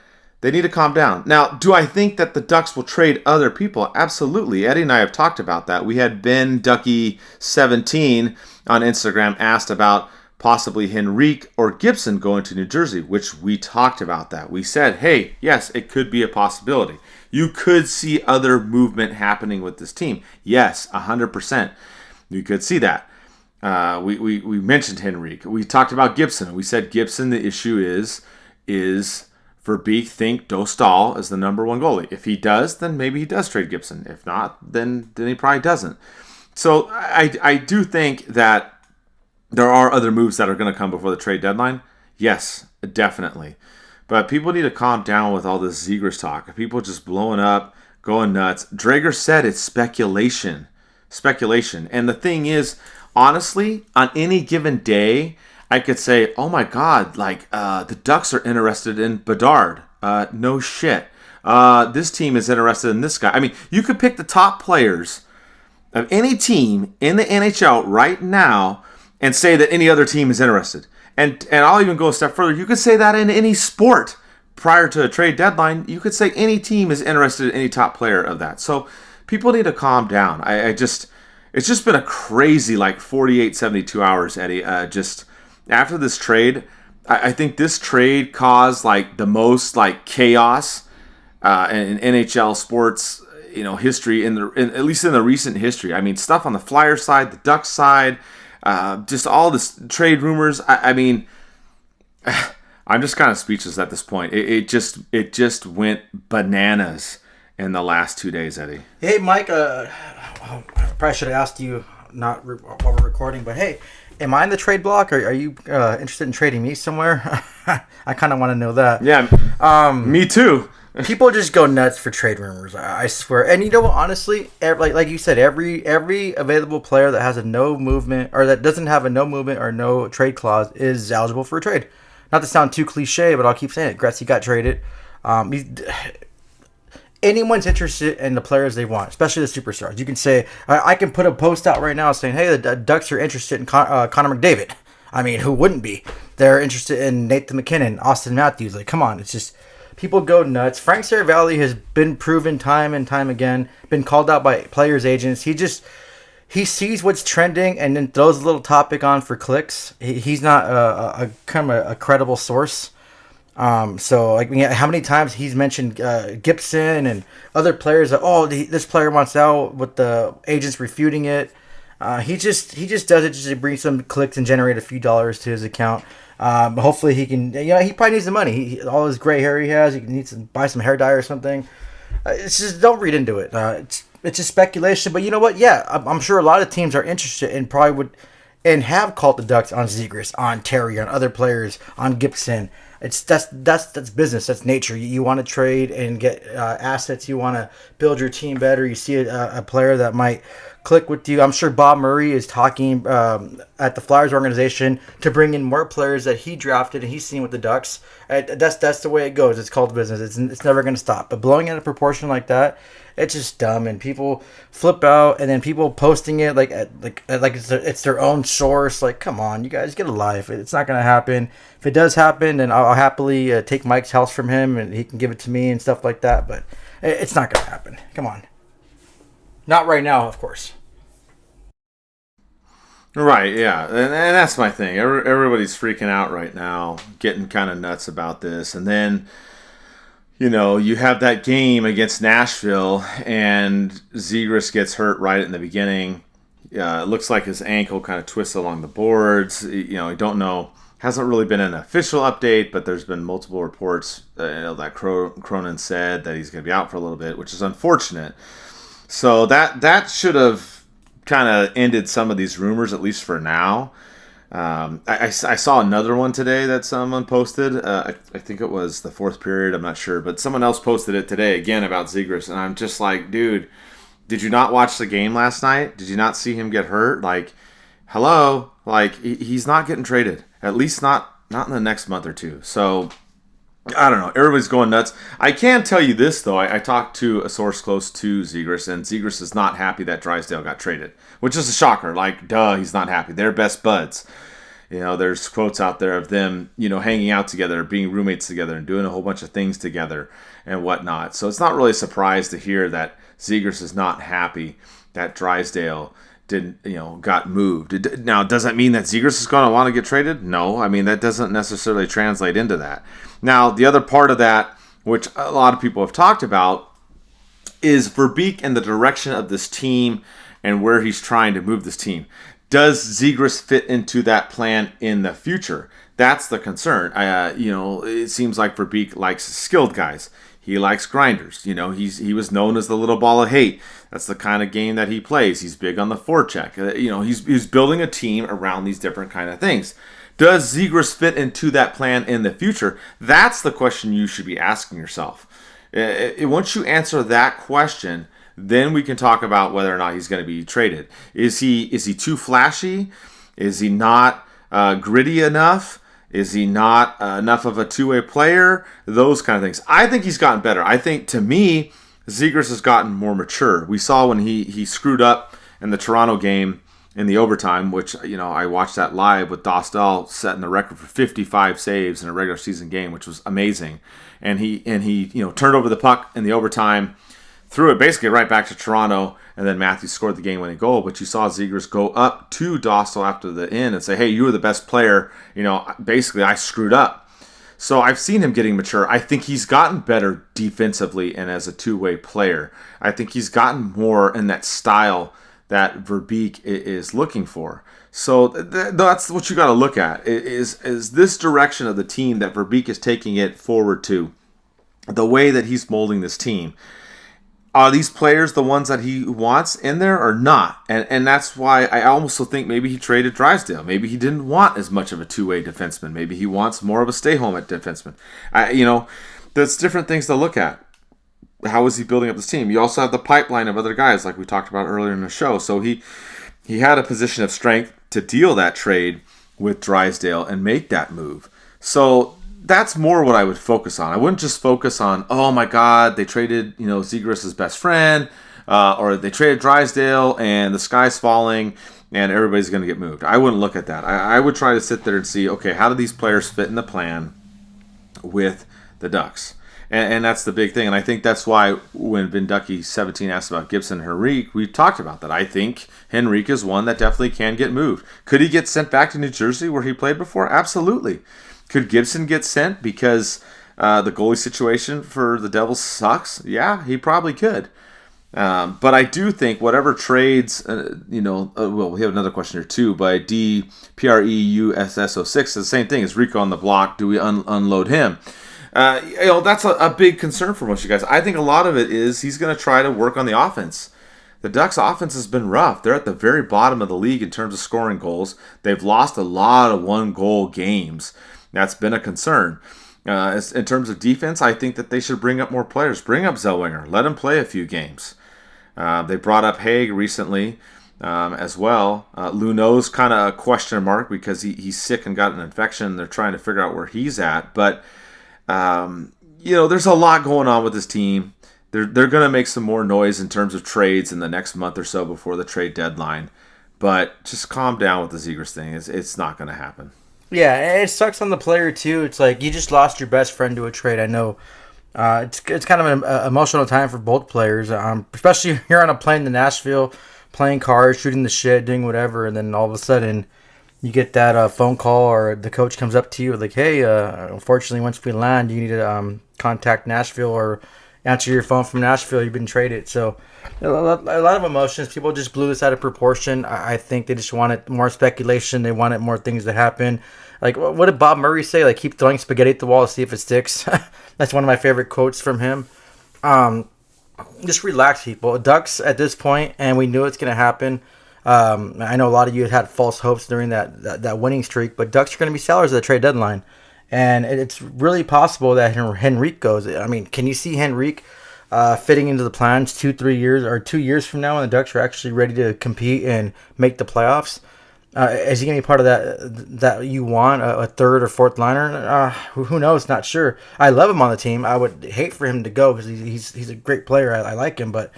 they need to calm down. Now, do I think that the Ducks will trade other people? Absolutely. Eddie and I have talked about that. We had Ben Ducky17 on Instagram asked about possibly Henrique or Gibson going to New Jersey, which we talked about that. We said, hey, yes, it could be a possibility. You could see other movement happening with this team. Yes, 100%. You could see that. We mentioned Henrique. We talked about Gibson. We said Gibson, the issue is Verbeek think Dostal is the number one goalie. If he does, then maybe he does trade Gibson. If not, then he probably doesn't. So I do think that there are other moves that are going to come before the trade deadline. Yes, definitely. But people need to calm down with all this Zegras talk. People just blowing up, going nuts. Drager said it's speculation. And the thing is, honestly, on any given day, I could say, oh my God, the Ducks are interested in Bedard. No shit. This team is interested in this guy. I mean, you could pick the top players of any team in the NHL right now and say that any other team is interested. And I'll even go a step further. You could say that in any sport prior to a trade deadline. You could say any team is interested in any top player of that. So people need to calm down. It's just been a crazy 48, 72 hours, Eddie. Just after this trade, I think this trade caused the most chaos in NHL sports, history at least in the recent history. I mean, stuff on the Flyers side, the Ducks side, just all this trade rumors. I mean, I'm just kind of speechless at this point. It just went bananas in the last 2 days, Eddie. Hey, Mike. I probably should have asked you while we're recording, but hey, am I in the trade block? Are you interested in trading me somewhere? I kind of want to know that. Yeah, me too. People just go nuts for trade rumors. I swear. And you know what? Honestly, like you said, every available player that has a no movement or that doesn't have a no movement or no trade clause is eligible for a trade. Not to sound too cliche, but I'll keep saying it. Gretzky got traded. Anyone's interested in the players they want, especially the superstars. You can say, I can put a post out right now saying, hey, the Ducks are interested in Connor McDavid. I mean, who wouldn't be? They're interested in Nathan McKinnon, Austin Matthews. Come on. It's just, people go nuts. Frank Seravalli has been proven time and time again, been called out by players' agents. He sees what's trending and then throws a little topic on for clicks. He's not a credible source. So how many times he's mentioned Gibson and other players that this player wants out with the agents refuting it. He just does it just to bring some clicks and generate a few dollars to his account. Hopefully he can. He probably needs the money. All his gray hair he has, he needs to buy some hair dye or something. It's just, don't read into it. It's just speculation. But you know what? Yeah, I'm sure a lot of teams are interested and probably would and have called the Ducks on Zegras, on Terry, on other players, on Gibson. That's business. That's nature. You want to trade and get assets. You want to build your team better. You see a player that might click with you. I'm sure Bob Murray is talking at the Flyers organization to bring in more players that he drafted and he's seen with the Ducks. That's the way it goes. It's called business. It's never going to stop. But blowing out a proportion like that, it's just dumb, and people flip out, and then people posting it like it's their own source. Come on, you guys, get a life. It's not going to happen. If it does happen, then I'll happily take Mike's house from him, and he can give it to me and stuff like that. But it's not going to happen. Come on, not right now, of course. Right, yeah, and that's my thing. Everybody's freaking out right now, getting kind of nuts about this, and then you have that game against Nashville, and Zegras gets hurt right in the beginning. It looks like his ankle kind of twists along the boards. You don't know. Hasn't really been an official update, but there's been multiple reports that Cronin said that he's going to be out for a little bit, which is unfortunate. So that should have kind of ended some of these rumors, at least for now. I saw another one today that someone posted. I think it was the fourth period. I'm not sure, but someone else posted it today again about Zegras, and I'm just like, dude, did you not watch the game last night? Did you not see him get hurt? Like, hello, like he's not getting traded. At least not in the next month or two. So I don't know. Everybody's going nuts. I can tell you this though. I talked to a source close to Zegras, and Zegras is not happy that Drysdale got traded, which is a shocker. Like, duh, he's not happy. They're best buds. There's quotes out there of them, hanging out together, being roommates together, and doing a whole bunch of things together and whatnot. So it's not really a surprise to hear that Zegras is not happy that Drysdale got moved. Now, does that mean that Zegras is going to want to get traded? No. I mean, that doesn't necessarily translate into that. Now, the other part of that, which a lot of people have talked about, is Verbeek and the direction of this team and where he's trying to move this team. Does Zegras fit into that plan in the future? That's the concern. It seems like Verbeek likes skilled guys. He likes grinders. He was known as the little ball of hate. That's the kind of game that he plays. He's big on the forecheck. He's building a team around these different kind of things. Does Zegras fit into that plan in the future? That's the question you should be asking yourself. Once you answer that question, then we can talk about whether or not he's going to be traded. Is he too flashy? Is he not gritty enough? Is he not enough of a two-way player? Those kind of things. I think he's gotten better. I think, to me, Zegras has gotten more mature. We saw when he screwed up in the Toronto game in the overtime, which, I watched that live with Drysdale setting the record for 55 saves in a regular season game, which was amazing. And he turned over the puck in the overtime, threw it basically right back to Toronto, and then Matthews scored the game-winning goal. But you saw Zegras go up to Drysdale after the end and say, hey, you were the best player. Basically, I screwed up. So I've seen him getting mature. I think he's gotten better defensively and as a two-way player. I think he's gotten more in that style that Verbeek is looking for. So that's what you got to look at, is this direction of the team that Verbeek is taking it forward to, the way that he's molding this team. Are these players the ones that he wants in there or not? And that's why I also think maybe he traded Drysdale. Maybe he didn't want as much of a two-way defenseman. Maybe he wants more of a stay-home at defenseman. There's different things to look at. How is he building up this team? You also have the pipeline of other guys like we talked about earlier in the show. So he had a position of strength to deal that trade with Drysdale and make that move. So that's more what I would focus on. I wouldn't just focus on, oh my God, they traded, Zegras' best friend, or they traded Drysdale and the sky's falling and everybody's going to get moved. I wouldn't look at that. I would try to sit there and see, okay, how do these players fit in the plan with the Ducks? And that's the big thing. And I think that's why when Vinducky17 asked about Gibson and Henrique, we talked about that. I think Henrique is one that definitely can get moved. Could he get sent back to New Jersey where he played before? Absolutely. Could Gibson get sent because the goalie situation for the Devils sucks? Yeah, he probably could. But I do think whatever trades, we have another question here too, by DPREUSS06, the same thing. Is Rico on the block? Do we unload him? That's a big concern for most of you guys. I think a lot of it is he's going to try to work on the offense. The Ducks' offense has been rough. They're at the very bottom of the league in terms of scoring goals. They've lost a lot of one-goal games. That's been a concern. In terms of defense, I think that they should bring up more players. Bring up Zellweger. Let him play a few games. They brought up Haig recently as well. Luneau's kind of a question mark because he's sick and got an infection. They're trying to figure out where he's at. But, there's a lot going on with this team. They're going to make some more noise in terms of trades in the next month or so before the trade deadline. But just calm down with the Zegras thing. It's not going to happen. Yeah, it sucks on the player, too. It's like you just lost your best friend to a trade. I know it's kind of an emotional time for both players, especially if you're on a plane to Nashville, playing cards, shooting the shit, doing whatever, and then all of a sudden you get that phone call or the coach comes up to you like, hey, unfortunately, once we land, you need to contact Nashville or answer your phone from Nashville, you've been traded. So a lot of emotions. People just blew this out of proportion. I think they just wanted more speculation. They wanted more things to happen. Like, what did Bob Murray say? Like, keep throwing spaghetti at the wall to see if it sticks. That's one of my favorite quotes from him. Just relax, people. Ducks at this point, and we knew it's going to happen. I know a lot of you had false hopes during that winning streak, but Ducks are going to be sellers at the trade deadline. And it's really possible that Henrique goes. I mean, can you see Henrique fitting into the plans 2 years from now when the Ducks are actually ready to compete and make the playoffs? Is he going to be part of that you want, a third or fourth liner? Who knows? Not sure. I love him on the team. I would hate for him to go because he's a great player. I like him. But,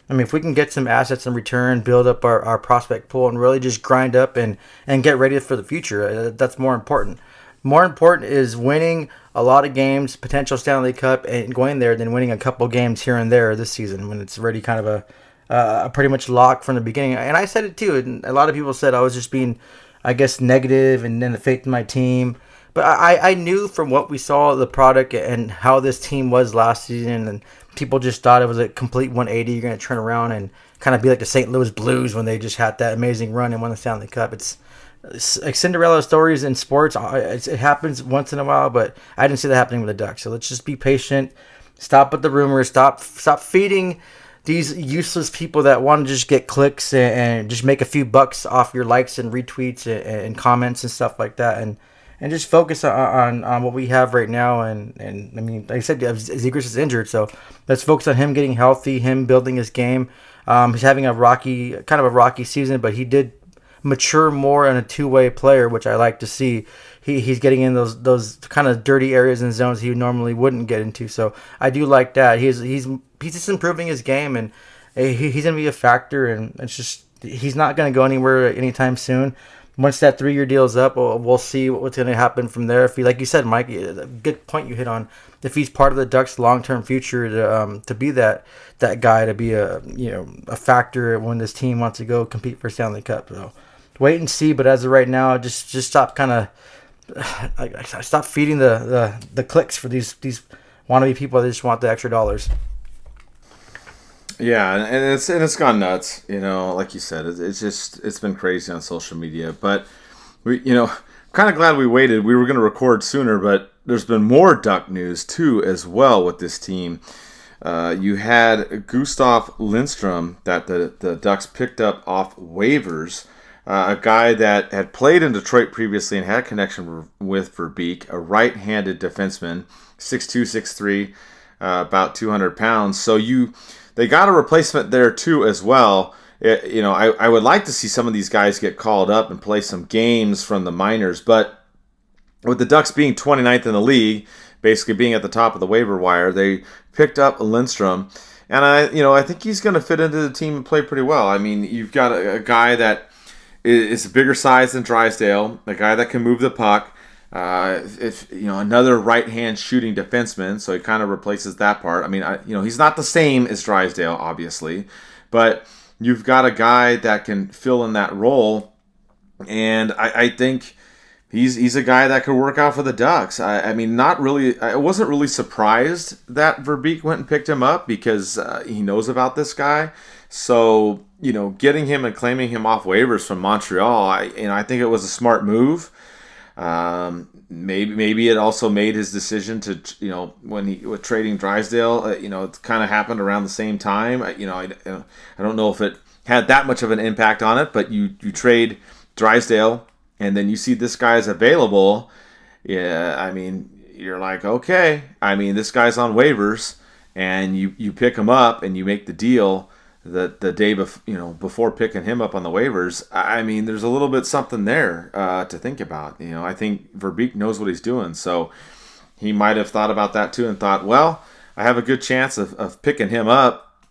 I mean, if we can get some assets in return, build up our prospect pool, and really just grind up and get ready for the future, that's more important. More important is winning a lot of games, potential Stanley Cup, and going there than winning a couple games here and there this season when it's already kind of a pretty much lock from the beginning. And I said it too, and a lot of people said I was just being, I guess, negative and then the faith in my team. But I knew from what we saw, the product and how this team was last season, and people just thought it was a complete 180. You're going to turn around and kind of be like the St. Louis Blues when they just had that amazing run and won the Stanley Cup. It's like Cinderella stories in sports. It happens once in a while, but I didn't see that happening with the Ducks. So let's just be patient. Stop with the rumors. Stop feeding these useless people that want to just get clicks and just make a few bucks off your likes and retweets and comments and stuff like that. And just focus on what we have right now. And I mean, like I said, Zegras is injured, so let's focus on him getting healthy, him building his game. He's having a rocky season, but he did mature more in a two-way player, which I like to see. He's getting in those kind of dirty areas and zones he normally wouldn't get into. So I do like that. He's just improving his game, and he's gonna be a factor. And it's just he's not gonna go anywhere anytime soon. Once that 3-year deal is up, we'll see what's gonna happen from there. If he, like you said, Mike, a good point you hit on. If he's part of the Ducks' long-term future to be that guy, to be a factor when this team wants to go compete for Stanley Cup. So wait and see. But as of right now, just stop kind of stop feeding the clicks for these wannabe people that just want the extra dollars. Yeah, and it's gone nuts. Like you said, it's been crazy on social media. But we, kind of glad we waited. We were going to record sooner, but there's been more Duck news too as well with this team. You had Gustav Lindstrom that the Ducks picked up off waivers. A guy that had played in Detroit previously and had a connection with Verbeek, a right-handed defenseman, 6'2", 6'3", about 200 pounds. So they got a replacement there too as well. I would like to see some of these guys get called up and play some games from the minors, but with the Ducks being 29th in the league, basically being at the top of the waiver wire, they picked up Lindstrom, and I think he's going to fit into the team and play pretty well. I mean, you've got a guy that is a bigger size than Drysdale, a guy that can move the puck. Another right-hand shooting defenseman, so he kind of replaces that part. I mean, he's not the same as Drysdale, obviously, but you've got a guy that can fill in that role, and I think he's a guy that could work out for the Ducks. I wasn't really surprised that Verbeek went and picked him up because he knows about this guy. So, getting him and claiming him off waivers from Montreal, I think it was a smart move. Maybe it also made his decision to, when he was trading Drysdale, it kind of happened around the same time. I don't know if it had that much of an impact on it, but you trade Drysdale and then you see this guy's available. Yeah, I mean, you're like, okay, this guy's on waivers, and you pick him up and you make the deal the day before picking him up on the waivers. I mean, there's a little bit something there to think about. I think Verbeek knows what he's doing, so he might have thought about that too and thought, well, I have a good chance of picking him up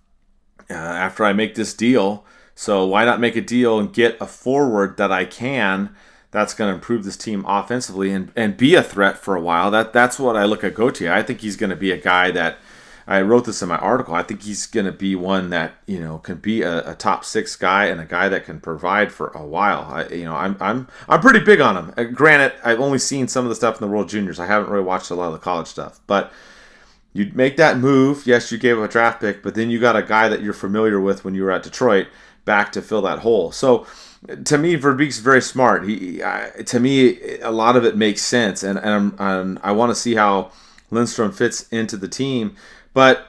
after I make this deal, so why not make a deal and get a forward that I can that's going to improve this team offensively and be a threat for a while. That's what I look at Gauthier. I think he's going to be a guy that, I wrote this in my article, I think he's going to be one that, can be a top 6 guy and a guy that can provide for a while. I'm pretty big on him. Granted, I've only seen some of the stuff in the World Juniors. I haven't really watched a lot of the college stuff. But, You make that move. Yes, you gave up a draft pick, but then you got a guy that you're familiar with when you were at Detroit back to fill that hole. So to me, Verbeek's very smart. To me, a lot of it makes sense, and I want to see how Lindstrom fits into the team. But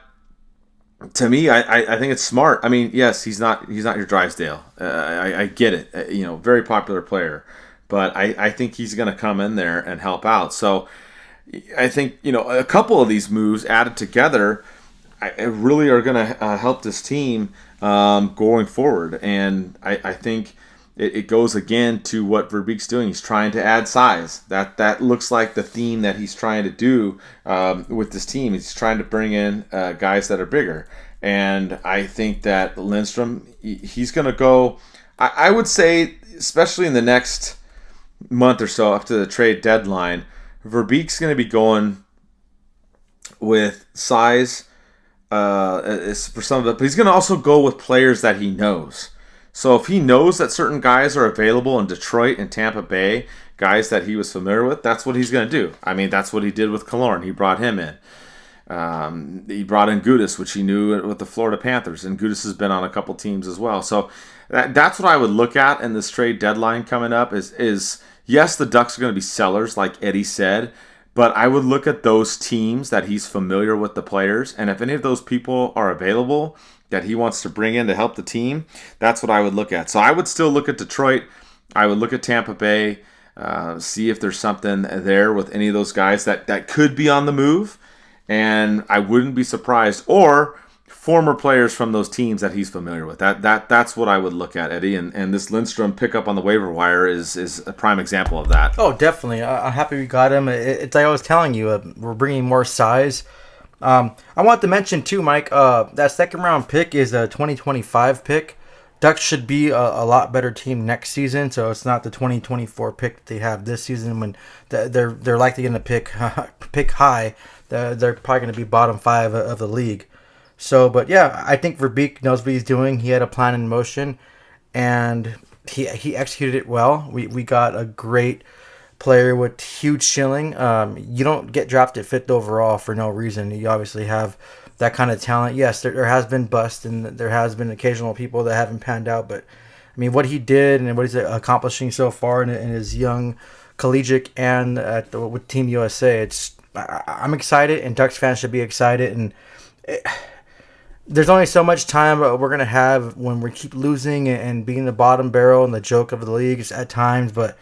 to me, I think it's smart. I mean, yes, he's not your Drysdale. I get it. Very popular player, but I think he's going to come in there and help out. So I think a couple of these moves added together, really are going to help this team going forward. And I think it goes again to what Verbeek's doing. He's trying to add size. That looks like the theme that he's trying to do with this team. He's trying to bring in guys that are bigger. And I think that Lindstrom, he's going to go, I would say, especially in the next month or so up to the trade deadline, Verbeek's going to be going with size for some of it, but he's going to also go with players that he knows. So if he knows that certain guys are available in Detroit and Tampa Bay, guys that he was familiar with, that's what he's going to do. I mean, that's what he did with Killorn. He brought him in. He brought in Gudas, which he knew with the Florida Panthers, and Gudas has been on a couple teams as well. So that's what I would look at in this trade deadline coming up is yes, the Ducks are going to be sellers, like Eddie said, but I would look at those teams that he's familiar with the players, and if any of those people are available that he wants to bring in to help the team, that's what I would look at. So I would still look at Detroit. I would look at Tampa Bay, see if there's something there with any of those guys that could be on the move, and I wouldn't be surprised. Or former players from those teams that he's familiar with. That's what I would look at, Eddie. And this Lindstrom pickup on the waiver wire is a prime example of that. Oh, definitely. I'm happy we got him. It's like I was telling you, we're bringing more size. I want to mention too, Mike, that second round pick is a 2025 pick. Ducks should be a lot better team next season, so it's not the 2024 pick that they have this season when they're likely going to pick high. They're probably going to be bottom 5 of the league. So, but yeah, I think Verbeek knows what he's doing. He had a plan in motion, and he executed it well. We got a great player with huge shilling. You don't get drafted 5th overall for no reason. You obviously have that kind of talent. Yes, there has been bust, and there has been occasional people that haven't panned out. But I mean, what he did and what he's accomplishing so far in his young collegiate and with Team USA, I'm excited, and Ducks fans should be excited. And there's only so much time we're going to have when we keep losing and being the bottom barrel and the joke of the league at times. But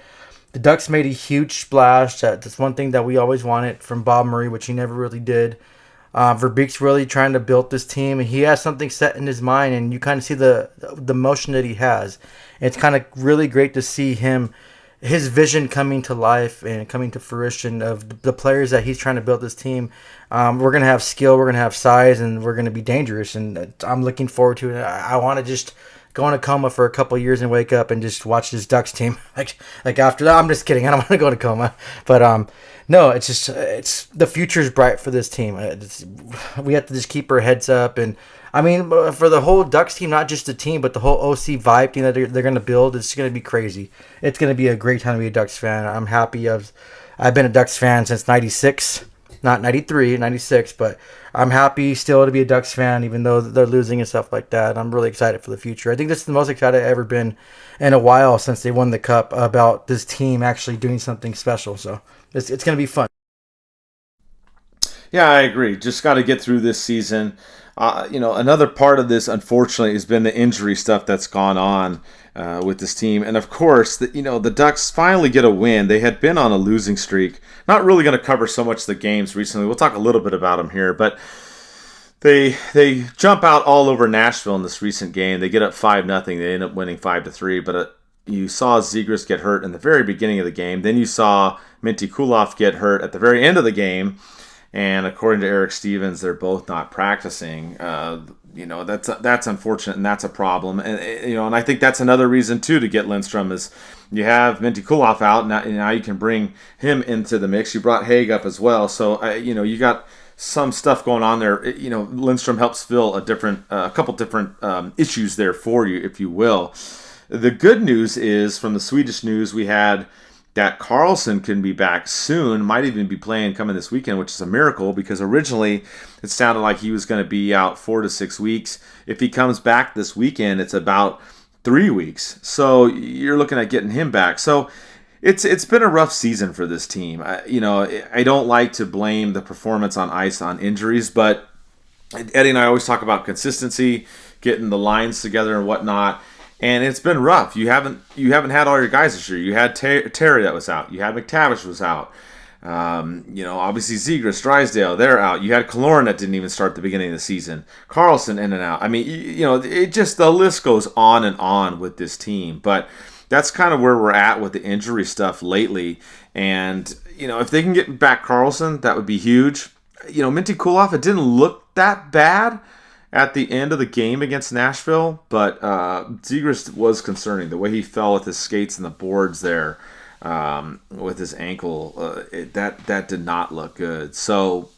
the Ducks made a huge splash. That's one thing that we always wanted from Bob Murray, which he never really did. Verbeek's really trying to build this team, and he has something set in his mind, and you kind of see the motion that he has. It's kind of really great to see his vision coming to life and coming to fruition of the players that he's trying to build this team. We're going to have skill, we're going to have size, and we're going to be dangerous, and I'm looking forward to it. I want to just go in a coma for a couple of years and wake up and just watch this Ducks team. like after that, I'm just kidding. I don't want to go in a coma. But no, it's the future's bright for this team. We have to just keep our heads up. And I mean, for the whole Ducks team, not just the team, but the whole OC vibe team that they're going to build, it's going to be crazy. It's going to be a great time to be a Ducks fan. I'm happy. I've been a Ducks fan since 96, not 93, 96, but I'm happy still to be a Ducks fan, even though they're losing and stuff like that. I'm really excited for the future. I think this is the most excited I've ever been in a while since they won the Cup about this team actually doing something special. So it's going to be fun. Yeah, I agree. Just got to get through this season. Another part of this, unfortunately, has been the injury stuff that's gone on with this team. And of course, the Ducks finally get a win. They had been on a losing streak. Not really going to cover so much the games recently. We'll talk a little bit about them here, but they jump out all over Nashville in this recent game. They get up 5-0. They end up winning 5-3. But you saw Zegras get hurt in the very beginning of the game. Then you saw Minty Kulov get hurt at the very end of the game. And according to Eric Stevens, they're both not practicing. That's unfortunate, and that's a problem. And I think that's another reason too to get Lindstrom is you have Minty Kulov out now you can bring him into the mix. You brought Haig up as well, so you got some stuff going on there. Lindstrom helps fill a couple different issues there for you, if you will. The good news is from the Swedish news we had that Carlson can be back soon, might even be playing coming this weekend, which is a miracle because originally it sounded like he was going to be out 4 to 6 weeks. If he comes back this weekend, it's about 3 weeks. So you're looking at getting him back. So it's been a rough season for this team. I don't like to blame the performance on ice on injuries, but Eddie and I always talk about consistency, getting the lines together and whatnot. And it's been rough. You haven't had all your guys this year. You had Terry that was out. You had McTavish was out. Obviously Zegras, Drysdale, they're out. You had Kaloran that didn't even start at the beginning of the season. Carlson in and out. I mean, it just, the list goes on and on with this team. But that's kind of where we're at with the injury stuff lately. And, if they can get back Carlson, that would be huge. Minty Kulov, it didn't look that bad at the end of the game against Nashville, but Zegras was concerning. The way he fell with his skates and the boards there with his ankle, that did not look good. So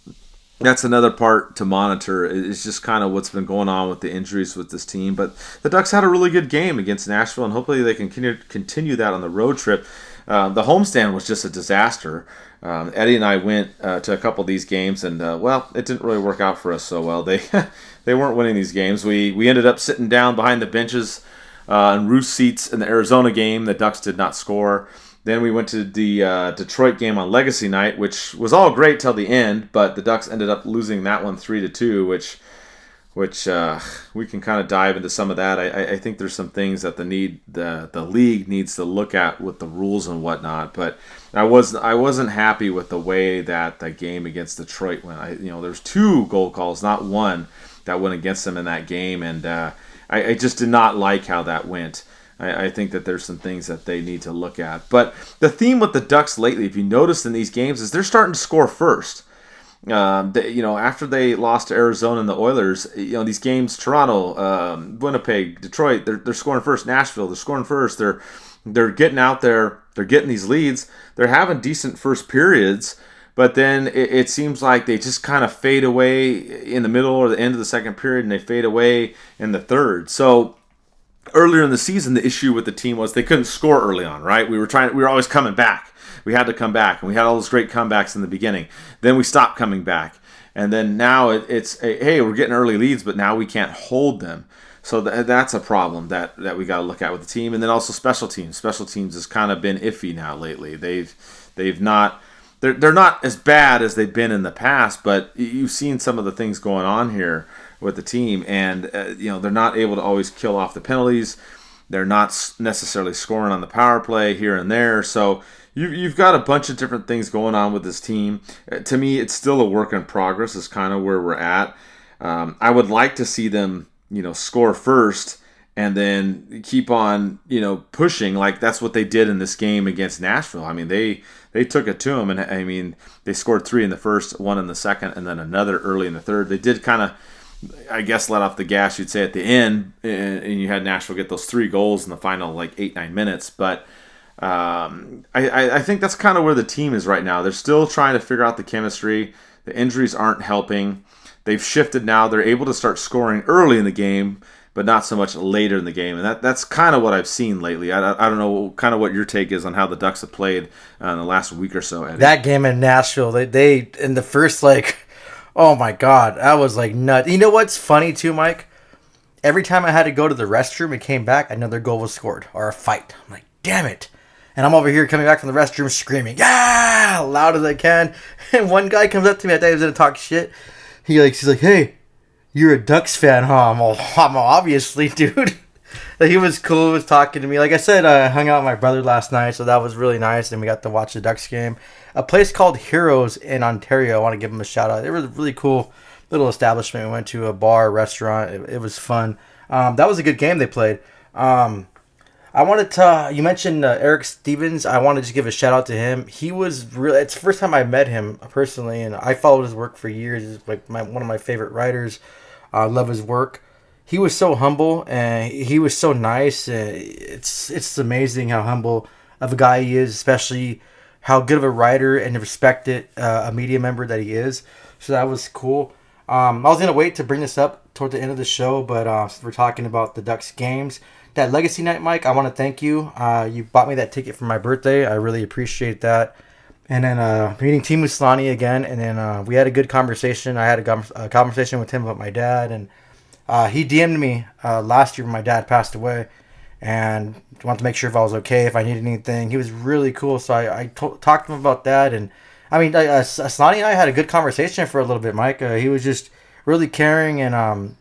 that's another part to monitor. It's just kind of what's been going on with the injuries with this team. But the Ducks had a really good game against Nashville, and hopefully they can continue that on the road trip. The homestand was just a disaster. Eddie and I went to a couple of these games, and it didn't really work out for us so well. They weren't winning these games. We ended up sitting down behind the benches in roost seats in the Arizona game. The Ducks did not score. Then we went to the Detroit game on Legacy Night, which was all great till the end, but the Ducks ended up losing that one 3-2, which we can kind of dive into some of that. I think there's some things that the league needs to look at with the rules and whatnot. But I wasn't happy with the way that the game against Detroit went. There's 2 goal calls, not one, that went against them in that game, and I just did not like how that went. I think that there's some things that they need to look at. But the theme with the Ducks lately, if you notice in these games, is they're starting to score first. After they lost to Arizona and the Oilers, these games, Toronto, Winnipeg, Detroit, they're scoring first. Nashville, they're scoring first. They're getting out there. They're getting these leads. They're having decent first periods, but then it seems like they just kind of fade away in the middle or the end of the second period, and they fade away in the third. So earlier in the season, the issue with the team was they couldn't score early on, right? We were always coming back. We had to come back, and we had all those great comebacks in the beginning. Then we stopped coming back, and then now it's hey, we're getting early leads, but now we can't hold them. So that's a problem that we got to look at with the team, and then also special teams. Special teams has kind of been iffy now lately. They're not as bad as they've been in the past, but you've seen some of the things going on here with the team, and they're not able to always kill off the penalties. They're not necessarily scoring on the power play here and there. So you've got a bunch of different things going on with this team. To me, it's still a work in progress. Is kind of where we're at. I would like to see them, score first and then keep on, pushing. Like that's what they did in this game against Nashville. I mean, they took it to them, and I mean, they scored 3 in the first, 1 in the second, and then another early in the third. They did kind of, I guess, let off the gas, you'd say, at the end, and you had Nashville get those 3 goals in the final 8-9 minutes. But I think that's kind of where the team is right now. They're still trying to figure out the chemistry. The injuries aren't helping. They've shifted now. They're able to start scoring early in the game, but not so much later in the game. And that's kind of what I've seen lately. I don't know kind of what your take is on how the Ducks have played in the last week or so, Eddie. That game in Nashville, they in the first, oh my God, that was nuts. You know what's funny too, Mike? Every time I had to go to the restroom and came back, another goal was scored or a fight. I'm like, damn it. And I'm over here coming back from the restroom screaming, yeah, loud as I can. And one guy comes up to me, I thought he was going to talk shit. He's like, hey, you're a Ducks fan, huh? I'm obviously, dude. He was cool, was talking to me. Like I said, I hung out with my brother last night, so that was really nice. And we got to watch the Ducks game. A place called Heroes in Ontario. I want to give them a shout out. It was a really cool little establishment. We went to a bar, restaurant. It was fun. That was a good game they played. I wanted to, you mentioned Eric Stevens. I wanted to give a shout out to him. He was really, it's the first time I met him personally, and I followed his work for years. He's one of my favorite writers. I love his work. He was so humble, and he was so nice. It's amazing how humble of a guy he is, especially how good of a writer and respected a media member that he is. So that was cool. I was going to wait to bring this up toward the end of the show, but since we're talking about the Ducks games, that Legacy Night, Mike, I want to thank you. You bought me that ticket for my birthday. I really appreciate that. And then meeting Teemu Selanne again, and then we had a good conversation. I had a conversation with him about my dad, and he DM'd me last year when my dad passed away, and wanted to make sure if I was okay, if I needed anything. He was really cool, so I talked to him about that. And I mean, Selanne and I had a good conversation for a little bit, Mike. He was just really caring, and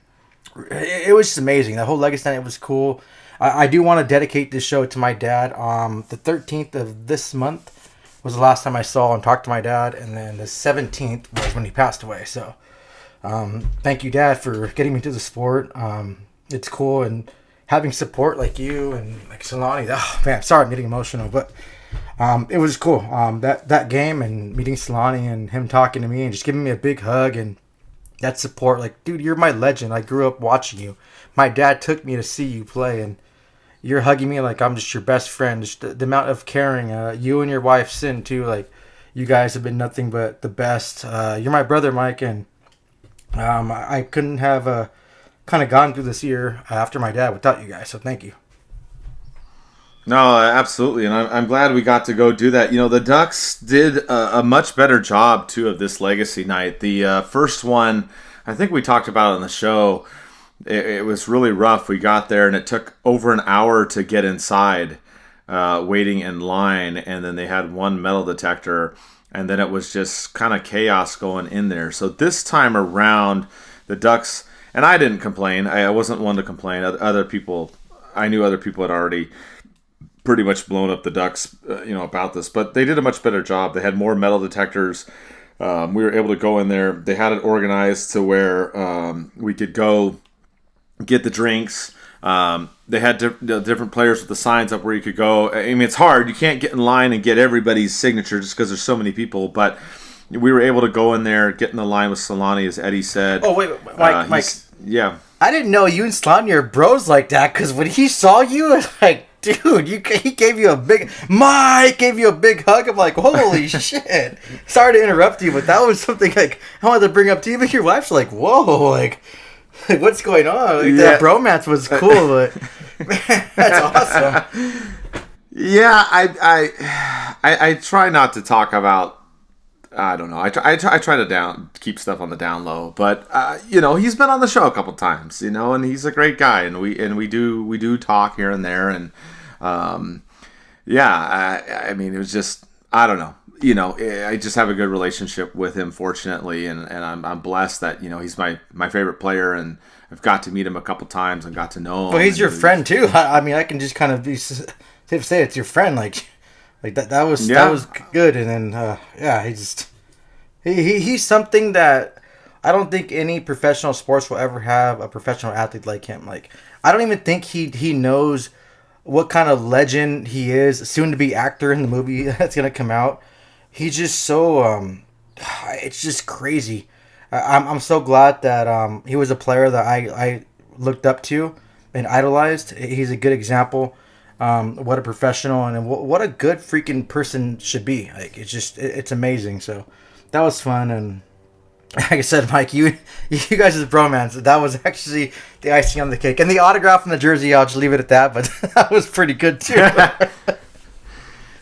it was just amazing. The whole Legacy Night was cool. I do want to dedicate this show to my dad. The 13th of this month was the last time I saw and talked to my dad, and then the 17th was when he passed away. So thank you, Dad, for getting me to the sport. It's cool, and having support like you and like Selanne. Oh man, sorry, I'm getting emotional, but it was cool. That game and meeting Selanne and him talking to me and just giving me a big hug and that support. Like, dude, you're my legend. I grew up watching you. My dad took me to see you play, and you're hugging me like I'm just your best friend. Just the amount of caring. You and your wife, Sin, too. Like, you guys have been nothing but the best. You're my brother, Mike, and I couldn't have kind of gone through this year after my dad without you guys. So thank you. No, absolutely, and I'm glad we got to go do that. You know, the Ducks did a much better job, too, of this Legacy Night. The first one, I think we talked about it on the show. It was really rough. We got there, and it took over an hour to get inside, waiting in line, and then they had one metal detector, and then it was just kind of chaos going in there. So this time around, the Ducks, and I didn't complain. I wasn't one to complain. Other people, I knew other people had already pretty much blown up the Ducks, about this, but they did a much better job. They had more metal detectors. We were able to go in there. They had it organized to where we could go get the drinks. They had different players with the signs up where you could go. I mean, it's hard. You can't get in line and get everybody's signature just because there's so many people, but we were able to go in there, get in the line with Selanne, as Eddie said. Oh, wait, Mike. Yeah. I didn't know you and Selanne are bros like that, because when he saw you, it's like, dude, he gave you a big... Mike gave you a big hug. I'm like, holy shit. Sorry to interrupt you, but that was something like I wanted to bring up to you, but your wife's like, whoa, like what's going on? Like, that bromance was cool, but man, that's awesome. Yeah, I try not to talk about... I don't know. I try to keep stuff on the down low, but he's been on the show a couple times, and he's a great guy, and we do talk here and there, and I mean, it was just, I don't know, I just have a good relationship with him, fortunately, and I'm blessed that he's my favorite player, and I've got to meet him a couple times and got to know him. Well, he's your friend too. I mean, I can just kind of say it's your friend, like that was good, and then he's something that I don't think any professional sports will ever have a professional athlete like him. Like, I don't even think he knows what kind of legend he is, soon to be actor in the movie that's gonna come out. He's just so it's just crazy. I'm so glad that he was a player that I looked up to and idolized. He's a good example. What a professional and what a good freaking person should be. Like, it's amazing. So that was fun, and like I said, Mike, you guys' bromance, that was actually the icing on the cake. And the autograph and the jersey, I'll just leave it at that, but that was pretty good too.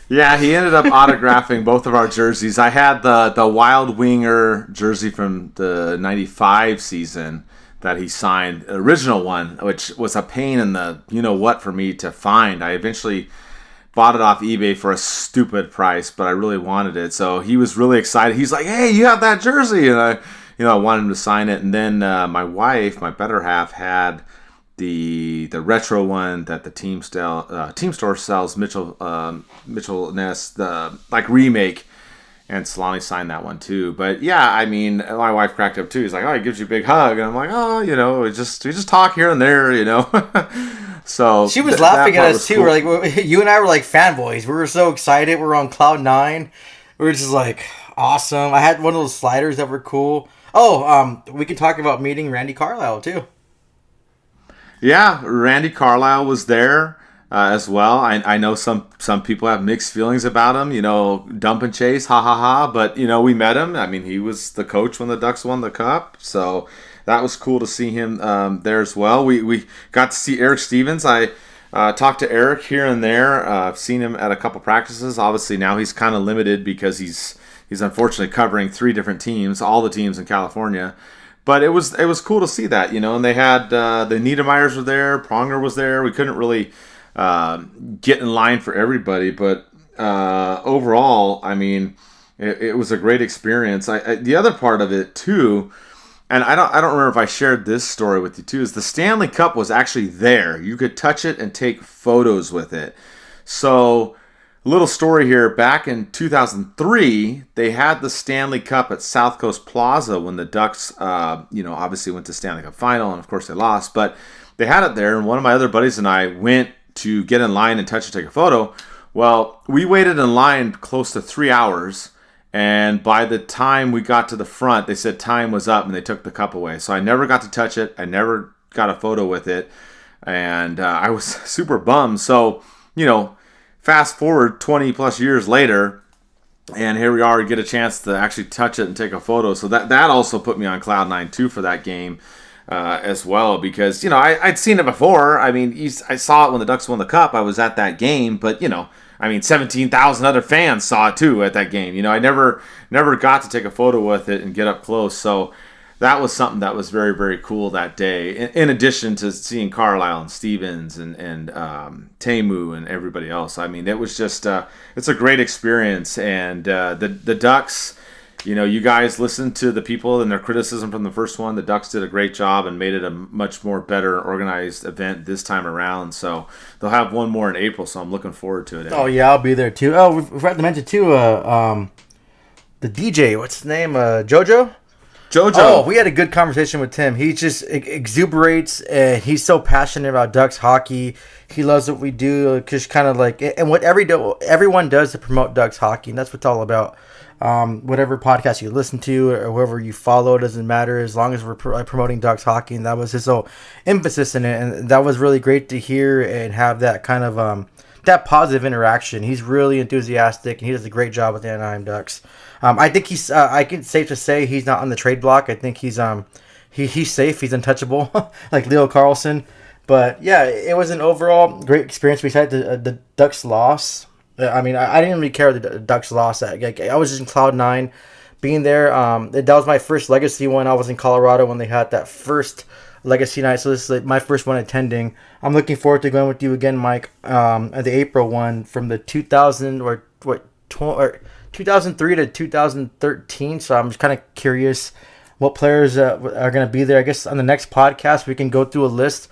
Yeah, he ended up autographing both of our jerseys. I had the Wild Winger jersey from the 95 season that he signed, the original one, which was a pain in the you-know-what for me to find. I eventually bought it off eBay for a stupid price, but I really wanted it. So he was really excited. He's like, hey, you have that jersey. And I wanted him to sign it. And then my wife, my better half, had the retro one that the team store sells, Mitchell Ness, the remake. And Selanne signed that one too. But yeah, I mean, my wife cracked up too. He's like, oh, he gives you a big hug. And I'm like, oh, we just talk here and there, So she was laughing at us too. Cool. We're like, you and I were like fanboys. We were so excited. We were on cloud nine. We were just like, awesome. I had one of those sliders that were cool. Oh, we could talk about meeting Randy Carlyle too. Yeah, Randy Carlyle was there as well. I know some people have mixed feelings about him. Dump and chase, ha ha ha. But we met him. I mean, he was the coach when the Ducks won the cup. So that was cool to see him there as well. We got to see Eric Stevens. I talked to Eric here and there. I've seen him at a couple practices. Obviously now he's kind of limited because he's unfortunately covering 3 different teams, all the teams in California. But it was cool to see that, and they had the Niedermeyers were there, Pronger was there. We couldn't really get in line for everybody, but overall, I mean, it was a great experience. The other part of it too, and I don't remember if I shared this story with you too, is the Stanley Cup was actually there. You could touch it and take photos with it. So, a little story here. Back in 2003, they had the Stanley Cup at South Coast Plaza when the Ducks, obviously went to Stanley Cup final, and of course they lost. But they had it there, and one of my other buddies and I went to get in line and touch and take a photo. Well, we waited in line close to 3 hours, and by the time we got to the front, they said time was up, and they took the cup away. So I never got to touch it. I never got a photo with it, and I was super bummed. So, fast forward 20 plus years later, and here we are, get a chance to actually touch it and take a photo. So that also put me on cloud 9 too for that game as well, because I'd seen it before. I mean, I saw it when the Ducks won the cup. I was at that game, but 17,000 other fans saw it too at that game. I never got to take a photo with it and get up close. So that was something that was very, very cool that day. In addition to seeing Carlisle and Stevens and Temu and everybody else. I mean, it was just it's a great experience. And the Ducks, you guys listened to the people and their criticism from the first one. The Ducks did a great job and made it a much more better organized event this time around. So they'll have one more in April. So I'm looking forward to it. Oh yeah, I'll be there too. Oh, we forgot to mention too. The DJ, what's his name? Jojo. Oh, we had a good conversation with Tim. He just exuberates, and he's so passionate about Ducks hockey. He loves what we do, just kind of like, and what everyone does to promote Ducks hockey, and that's what it's all about. Whatever podcast you listen to or whoever you follow, doesn't matter as long as we're promoting Ducks hockey, and that was his whole emphasis in it, and that was really great to hear and have that kind of that positive interaction. He's really enthusiastic, and he does a great job with the Anaheim Ducks. I think he's. I can safe to say he's not on the trade block. I think he's he's safe. He's untouchable, like Leo Carlson. But yeah, it was an overall great experience. Besides the Ducks loss, I mean, I didn't really care the Ducks loss. I was just in cloud 9, being there. That was my first Legacy one. I was in Colorado when they had that first Legacy night, so this is like my first one attending. I'm looking forward to going with you again, Mike, at the April one from the 2003 to 2013. So I'm just kind of curious what players are going to be there. I guess on the next podcast we can go through a list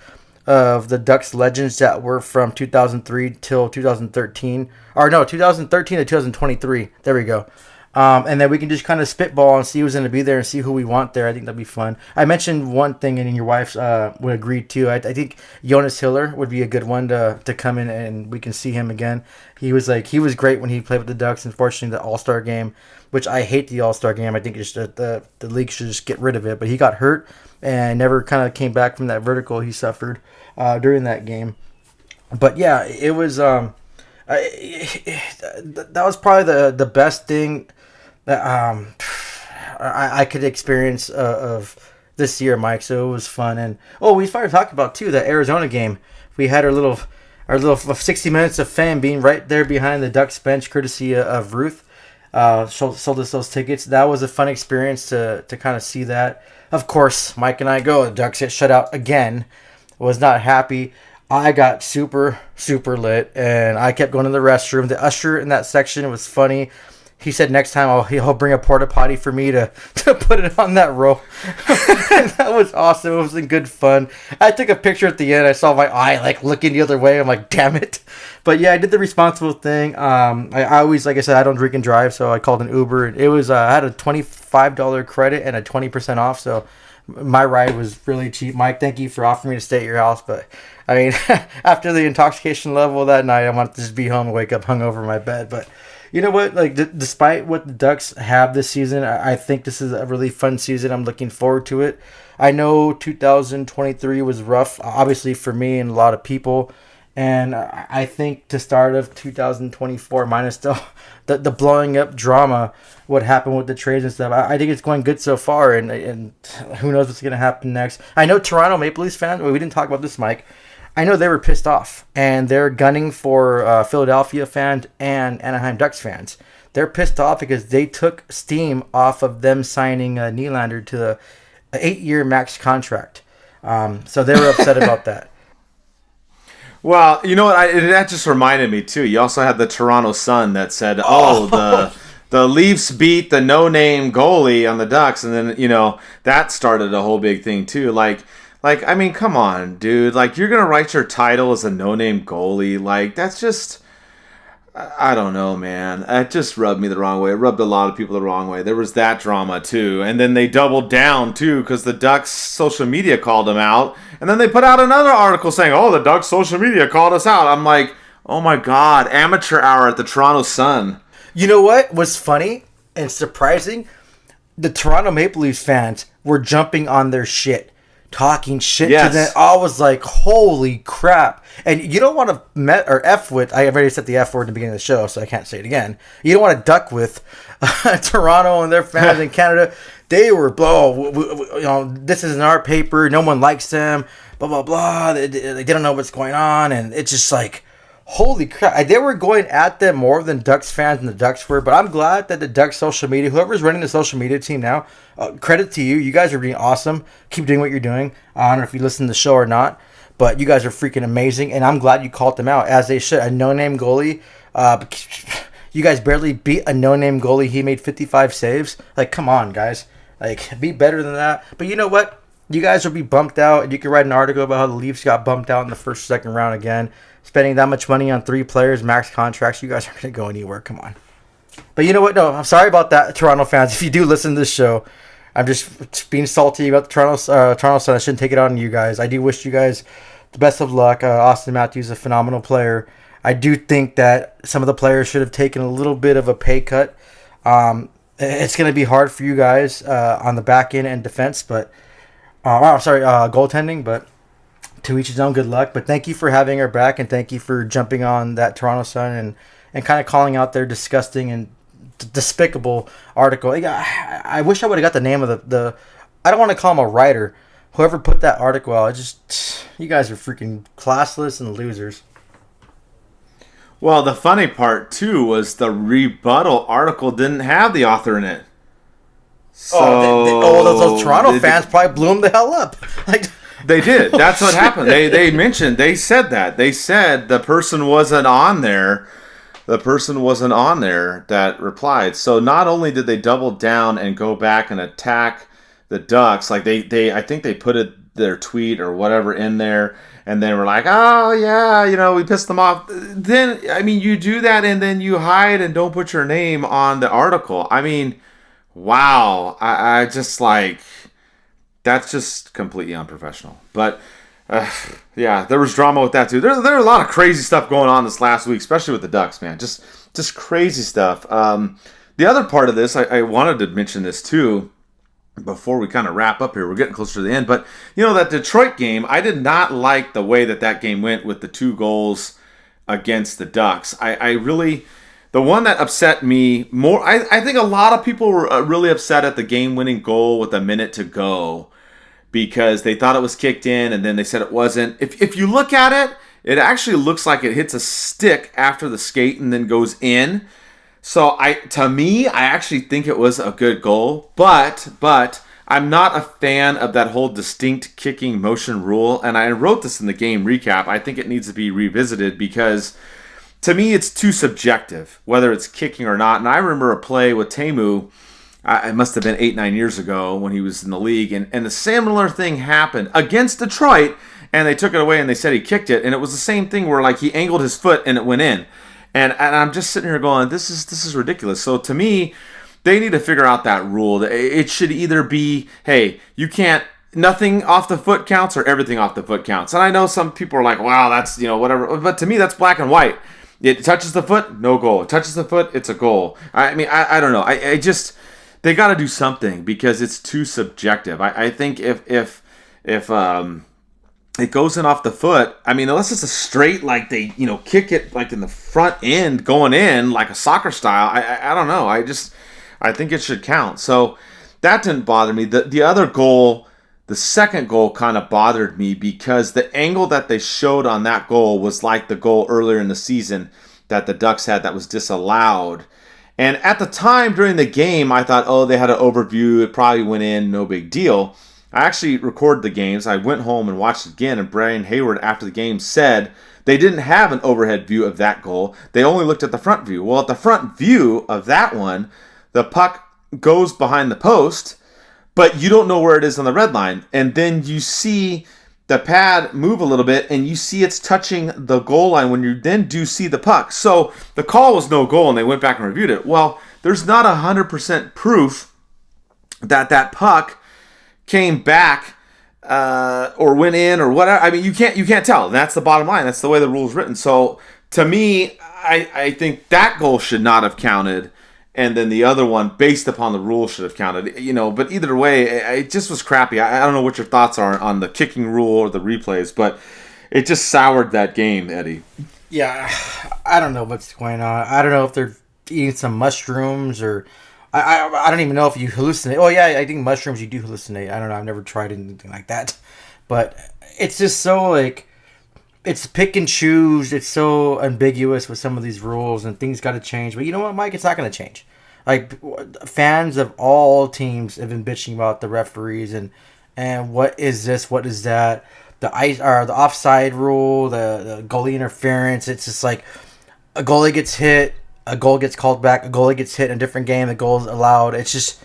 of the Ducks legends that were from 2003 till 2013, or no, 2013 to 2023. There we go. And then we can just kind of spitball and see who's going to be there and see who we want there. I think that'd be fun. I mentioned one thing, and your wife would agree too. I think Jonas Hiller would be a good one to come in and we can see him again. He was great when he played with the Ducks. Unfortunately, the All-Star game, which I hate the All-Star game. I think it's just the league should just get rid of it. But he got hurt and never kind of came back from that vertical he suffered during that game. But yeah, it was that was probably the best thing that I could experience of this year, Mike. So it was fun. And we finally talked about too the Arizona game. We had our little 60 minutes of fame being right there behind the Ducks bench, courtesy of Ruth. Sold us those tickets. That was a fun experience to kind of see that. Of course, Mike and I go. The Ducks get shut out again. Was not happy. I got super, super lit, and I kept going to the restroom. The usher in that section was funny. He said next time he'll bring a porta potty for me to put it on that row. That was awesome. It was good fun. I took a picture at the end. I saw my eye looking the other way. I'm like, damn it. But yeah, I did the responsible thing. I always, like I said, I don't drink and drive, so I called an Uber. It was I had a $25 credit and a 20% off, so my ride was really cheap. Mike, thank you for offering me to stay at your house. But I mean, after the intoxication level that night, I wanted to just be home and wake up hungover in my bed. But you know what? Despite what the Ducks have this season, I think this is a really fun season. I'm looking forward to it. I know 2023 was rough, obviously for me and a lot of people. And I think to start of 2024, minus the blowing up drama, what happened with the trades and stuff, I think it's going good so far. And who knows what's going to happen next. I know Toronto Maple Leafs fans, we didn't talk about this, Mike. I know they were pissed off. And they're gunning for Philadelphia fans and Anaheim Ducks fans. They're pissed off because they took steam off of them signing Nylander to the 8-year max contract. So they were upset about that. Well, you know what? That just reminded me too. You also had the Toronto Sun that said, the Leafs beat the no-name goalie on the Ducks, and then that started a whole big thing too. Like I mean, come on, dude. Like, you're gonna write your title as a no-name goalie. Like, that's just, I don't know, man. It just rubbed me the wrong way. It rubbed a lot of people the wrong way. There was that drama too, and then they doubled down too because the Ducks social media called them out. And then they put out another article saying, the Ducks social media called us out. I'm like, oh my God, amateur hour at the Toronto Sun. You know what was funny and surprising? The Toronto Maple Leafs fans were jumping on their shit, talking shit to them. I was like, holy crap. And you don't want to F with, I already said the F word in the beginning of the show, so I can't say it again. You don't want to duck with Toronto and their fans in Canada. They were, this isn't our paper. No one likes them. Blah, blah, blah. They don't know what's going on. And it's just like, holy crap. They were going at them more than Ducks fans and the Ducks were. But I'm glad that the Ducks social media, whoever's running the social media team now, credit to you. You guys are being awesome. Keep doing what you're doing. I don't know if you listen to the show or not. But you guys are freaking amazing. And I'm glad you called them out, as they should. A no-name goalie. You guys barely beat a no-name goalie. He made 55 saves. Like, come on, guys. Like, be better than that. But you know what? You guys will be bumped out. And you can write an article about how the Leafs got bumped out in the first, second round again. Spending that much money on 3 players, max contracts. You guys aren't going to go anywhere. Come on. But you know what? No, I'm sorry about that, Toronto fans. If you do listen to this show, I'm just being salty about the Toronto Sun. I shouldn't take it on you guys. I do wish you guys the best of luck. Austin Matthews is a phenomenal player. I do think that some of the players should have taken a little bit of a pay cut. It's going to be hard for you guys on the back end and defense, but goaltending. But to each his own. Good luck. But thank you for having our back, and thank you for jumping on that Toronto Sun and kind of calling out their disgusting and despicable article. I wish I would have got the name of the. I don't want to call him a writer. Whoever put that article out, you guys are freaking classless and losers. Well, the funny part, too, was the rebuttal article didn't have the author in it. So those Toronto fans probably blew him the hell up. They did. That's what happened. They said that. They said the person wasn't on there. The person wasn't on there that replied. So not only did they double down and go back and attack the Ducks, like I think they put their tweet or whatever in there, and then we're like, oh yeah, we pissed them off. Then, I mean, you do that and then you hide and don't put your name on the article. I mean, wow. I just like, that's just completely unprofessional. But yeah, there was drama with that too. There are a lot of crazy stuff going on this last week, especially with the Ducks, man. Just crazy stuff. The other part of this, I wanted to mention this too, before we kind of wrap up here. We're getting closer to the end. But, that Detroit game, I did not like the way that game went with the 2 goals against the Ducks. I really, the one that upset me more, I think a lot of people were really upset at the game-winning goal with a minute to go because they thought it was kicked in and then they said it wasn't. If you look at it, it actually looks like it hits a stick after the skate and then goes in. So to me, I actually think it was a good goal, but I'm not a fan of that whole distinct kicking motion rule. And I wrote this in the game recap. I think it needs to be revisited because to me, it's too subjective, whether it's kicking or not. And I remember a play with Teemu, it must have been 8-9 years ago when he was in the league. And a similar thing happened against Detroit, and they took it away and they said he kicked it. And it was the same thing where like he angled his foot and it went in. And I'm just sitting here going, this is ridiculous. So to me, they need to figure out that rule. It should either be, hey, you can't, nothing off the foot counts or everything off the foot counts. And I know some people are like, wow, that's, whatever. But to me, that's black and white. It touches the foot, no goal. It touches the foot, it's a goal. I mean, I don't know. I just, they got to do something because it's too subjective. I think if it goes in off the foot. I mean, unless it's a straight, like they, kick it like in the front end going in like a soccer style. I don't know. I think it should count. So that didn't bother me. The other goal, the second goal, kind of bothered me because the angle that they showed on that goal was like the goal earlier in the season that the Ducks had that was disallowed. And at the time during the game, I thought, oh, they had an overview. It probably went in, no big deal. I actually recorded the games. I went home and watched it again, and Brian Hayward, after the game, said they didn't have an overhead view of that goal. They only looked at the front view. Well, at the front view of that one, the puck goes behind the post, but you don't know where it is on the red line. And then you see the pad move a little bit, and you see it's touching the goal line when you then do see the puck. So the call was no goal, and they went back and reviewed it. Well, there's not 100% proof that puck came back or went in or whatever. I mean, you can't tell. That's the bottom line. That's the way the rule's written. So to me, I think that goal should not have counted, and then the other one, based upon the rule, should have counted. But either way, it just was crappy. I don't know what your thoughts are on the kicking rule or the replays, but it just soured that game, Eddie. Yeah, I don't know what's going on. I don't know if they're eating some mushrooms or I don't even know if you hallucinate. Oh yeah, I think mushrooms you do hallucinate. I don't know. I've never tried anything like that, but it's just so like it's pick and choose. It's so ambiguous with some of these rules and things got to change. But you know what, Mike? It's not going to change. Like fans of all teams have been bitching about the referees and what is this? What is that? The offside rule, the goalie interference. It's just like a goalie gets hit. A goal gets called back. A goalie gets hit in a different game. The goal's allowed. It's just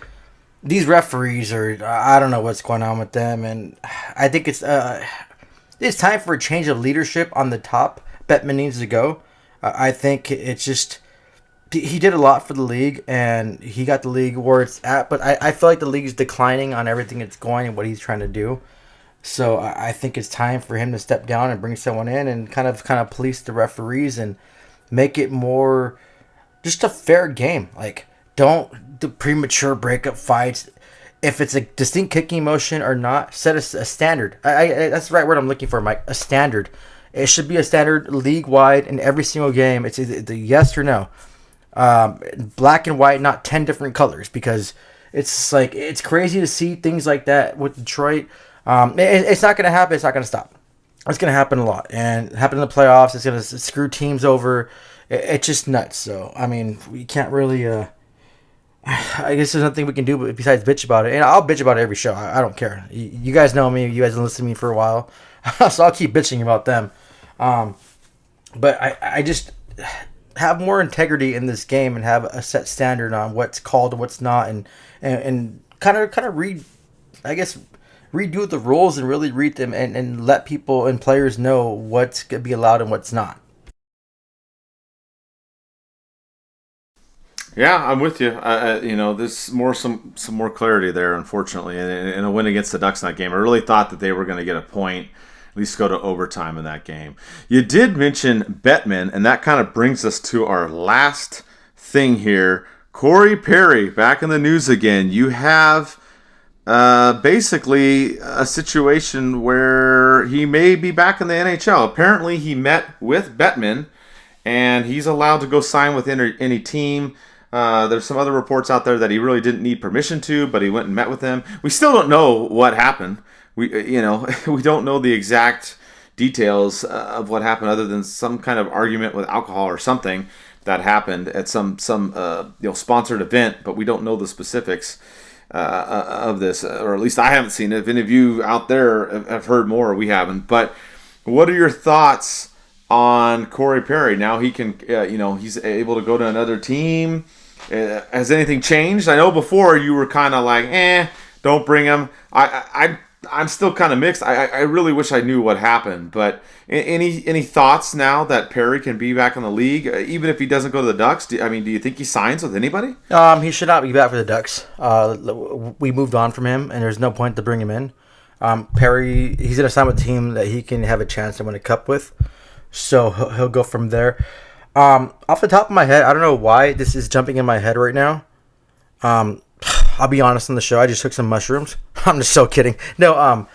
these referees are. I don't know what's going on with them, and I think it's time for a change of leadership on the top. Bettman needs to go. I think it's just he did a lot for the league, and he got the league where it's at. But I feel like the league is declining on everything it's going and what he's trying to do. So I think it's time for him to step down and bring someone in and kind of police the referees and make it more. Just a fair game. Like, don't do premature breakup fights. If it's a distinct kicking motion or not, set a standard. That's the right word I'm looking for, Mike. A standard. It should be a standard league-wide in every single game. It's either the yes or no. Black and white, not 10 different colors. Because it's like, it's crazy to see things like that with Detroit. It's not going to happen. It's not going to stop. It's going to happen a lot. And happen in the playoffs. It's going to screw teams over. It's just nuts. So, I mean, we can't really, I guess there's nothing we can do besides bitch about it. And I'll bitch about it every show. I don't care. You guys know me. You guys have listened to me for a while. So I'll keep bitching about them. But I just have more integrity in this game and have a set standard on what's called and what's not. And kind of redo the rules and really read them and let people and players know what's going to be allowed and what's not. Yeah, I'm with you. There's some more clarity there, unfortunately, in a win against the Ducks in that game. I really thought that they were going to get a point, at least go to overtime in that game. You did mention Bettman, and that kind of brings us to our last thing here. Corey Perry, back in the news again. You have basically a situation where he may be back in the NHL. Apparently, he met with Bettman, and he's allowed to go sign with any team. There's some other reports out there that he really didn't need permission to, but he went and met with them. We still don't know what happened. We don't know the exact details of what happened, other than some kind of argument with alcohol or something that happened at some sponsored event. But we don't know the specifics of this, or at least I haven't seen it. If any of you out there have heard more, we haven't. But what are your thoughts on Corey Perry? Now he can, he's able to go to another team. Has anything changed? I know before you were kind of like, don't bring him. I'm still kind of mixed. I really wish I knew what happened. But any thoughts now that Perry can be back in the league, even if he doesn't go to the Ducks? Do you think he signs with anybody? He should not be back for the Ducks. We moved on from him, and there's no point to bring him in. Perry, he's going to sign with a team that he can have a chance to win a cup with. So he'll go from there. Off the top of my head, I don't know why this is jumping in my head right now. I'll be honest on the show. I just took some mushrooms. I'm just so kidding. No,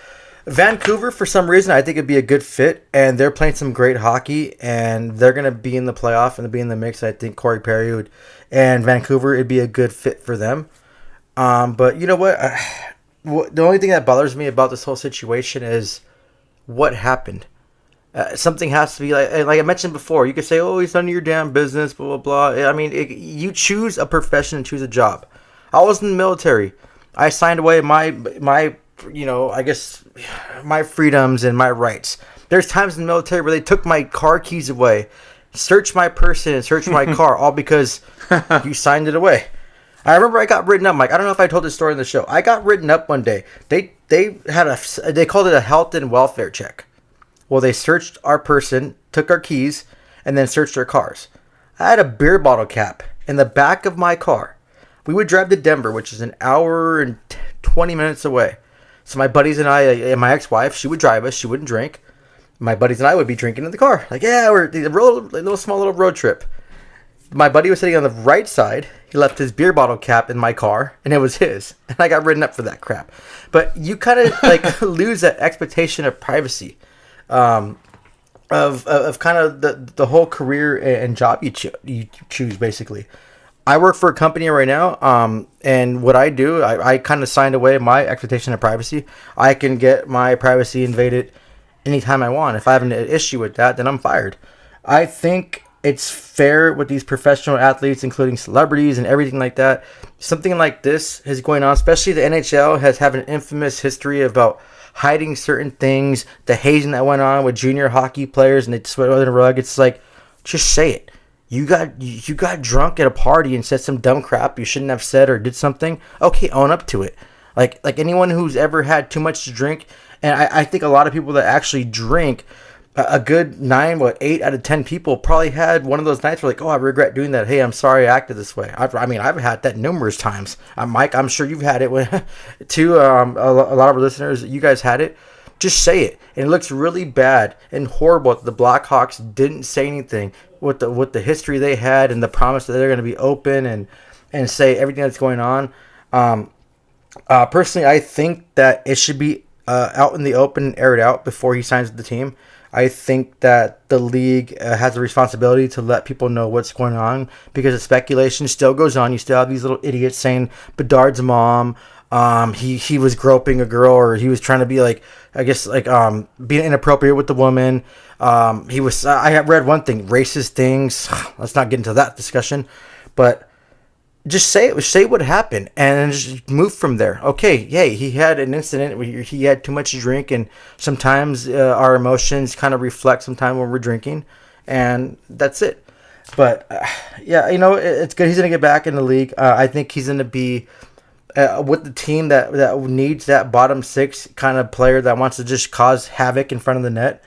Vancouver, for some reason, I think it'd be a good fit, and they're playing some great hockey, and they're going to be in the playoff and be in the mix. I think Corey Perry and Vancouver, it'd be a good fit for them. But you know what? The only thing that bothers me about this whole situation is what happened. Something has to be like I mentioned before. You could say, "Oh, it's none of your damn business," blah blah blah. I mean, you choose a profession and choose a job. I was in the military. I signed away my I guess my freedoms and my rights. There's times in the military where they took my car keys away, searched my person, and searched my car, all because you signed it away. I remember I got written up, Mike. I don't know if I told this story in the show. I got written up one day. They called it a health and welfare check. Well, they searched our person, took our keys, and then searched our cars. I had a beer bottle cap in the back of my car. We would drive to Denver, which is an hour and 20 minutes away. So my buddies and I, and my ex-wife, she would drive us. She wouldn't drink. My buddies and I would be drinking in the car. Like, yeah, we're a small little road trip. My buddy was sitting on the right side. He left his beer bottle cap in my car, and it was his. And I got written up for that crap. But you kind of like lose that expectation of privacy. Of kind of the whole career and job you choose, basically. I work for a company right now, and what I do, I kind of signed away my expectation of privacy. I can get my privacy invaded anytime I want. If I have an issue with that, then I'm fired. I think it's fair with these professional athletes, including celebrities and everything like that. Something like this is going on, especially the NHL has had an infamous history about hiding certain things, the hazing that went on with junior hockey players, and they swept under the rug. It's like, just say it. You got drunk at a party and said some dumb crap you shouldn't have said or did something. Okay, own up to it. Like anyone who's ever had too much to drink, and I think a lot of people that actually drink, a good 8 out of 10 people probably had one of those nights where like, oh, I regret doing that. Hey, I'm sorry I acted this way. I've had that numerous times. Mike, I'm sure you've had it too. A lot of our listeners, you guys had it. Just say it. And it looks really bad and horrible that the Blackhawks didn't say anything with the history they had and the promise that they're going to be open and say everything that's going on. Personally, I think that it should be out in the open and aired out before he signs with the team. I think that the league has a responsibility to let people know what's going on because the speculation still goes on. You still have these little idiots saying Bedard's mom, he was groping a girl, or he was trying to be being inappropriate with the woman. I have read one thing, racist things. Let's not get into that discussion, but just say it. Say what happened and just move from there. Okay, hey, he had an incident where he had too much to drink, and sometimes our emotions kind of reflect sometimes when we're drinking, and that's it. But yeah, it's good. He's gonna get back in the league. I think he's gonna be with the team that needs that bottom six kind of player that wants to just cause havoc in front of the net.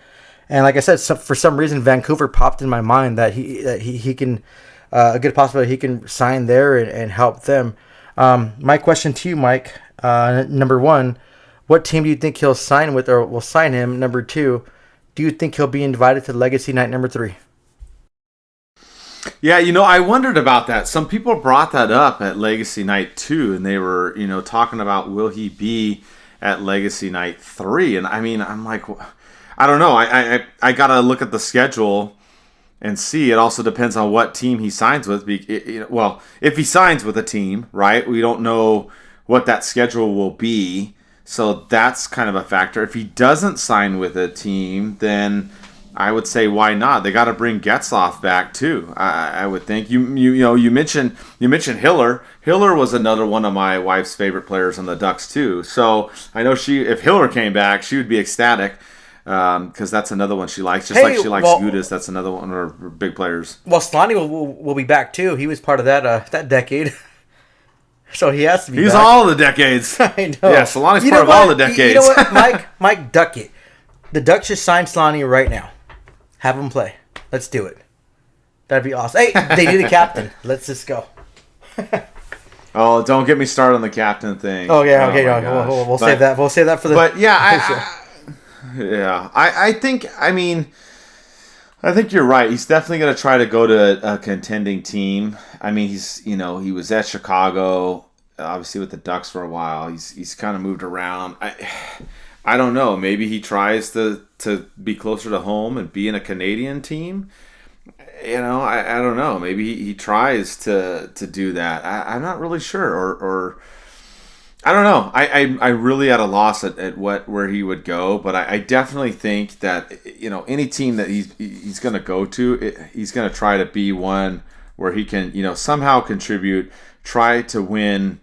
And like I said, for some reason, Vancouver popped in my mind that he can. A good possibility he can sign there and help them. My question to you, Mike, number one, what team do you think he'll sign with or will sign him? Number two, do you think he'll be invited to Legacy Night number 3? Yeah, I wondered about that. Some people brought that up at Legacy Night 2, and they were, talking about will he be at Legacy Night 3? And I mean, I'm like, I don't know. I got to look at the schedule and see. It also depends on what team he signs with. Well, if he signs with a team, right, we don't know what that schedule will be. So that's kind of a factor. If he doesn't sign with a team, then I would say why not? They got to bring Getzlaf back too. I would think. You mentioned Hiller. Hiller was another one of my wife's favorite players on the Ducks too. So I know if Hiller came back, she would be ecstatic. Because that's another one she likes. Just like she likes Gudas, that's another one of her big players. Well, Selanne will be back too. He was part of that decade. So he has to be He's back. all the decades. I know. Yeah, Selanne's part of all the decades. You know what, Mike, duck it. The Ducks should sign Selanne right now. Have him play. Let's do it. That'd be awesome. Hey, they need a captain. Let's just go. Oh, don't get me started on the captain thing. Oh, yeah. Okay, we'll save that. We'll save that for the... But, yeah, I think you're right. He's definitely going to try to go to a contending team. I mean, he was at Chicago, obviously with the Ducks for a while. He's kind of moved around. I don't know. Maybe he tries to be closer to home and be in a Canadian team. I don't know. Maybe he tries to do that. I'm not really sure. Or I don't know. I really at a loss at where he would go. But I definitely think that any team that he's going to go to, he's going to try to be one where he can somehow contribute, try to win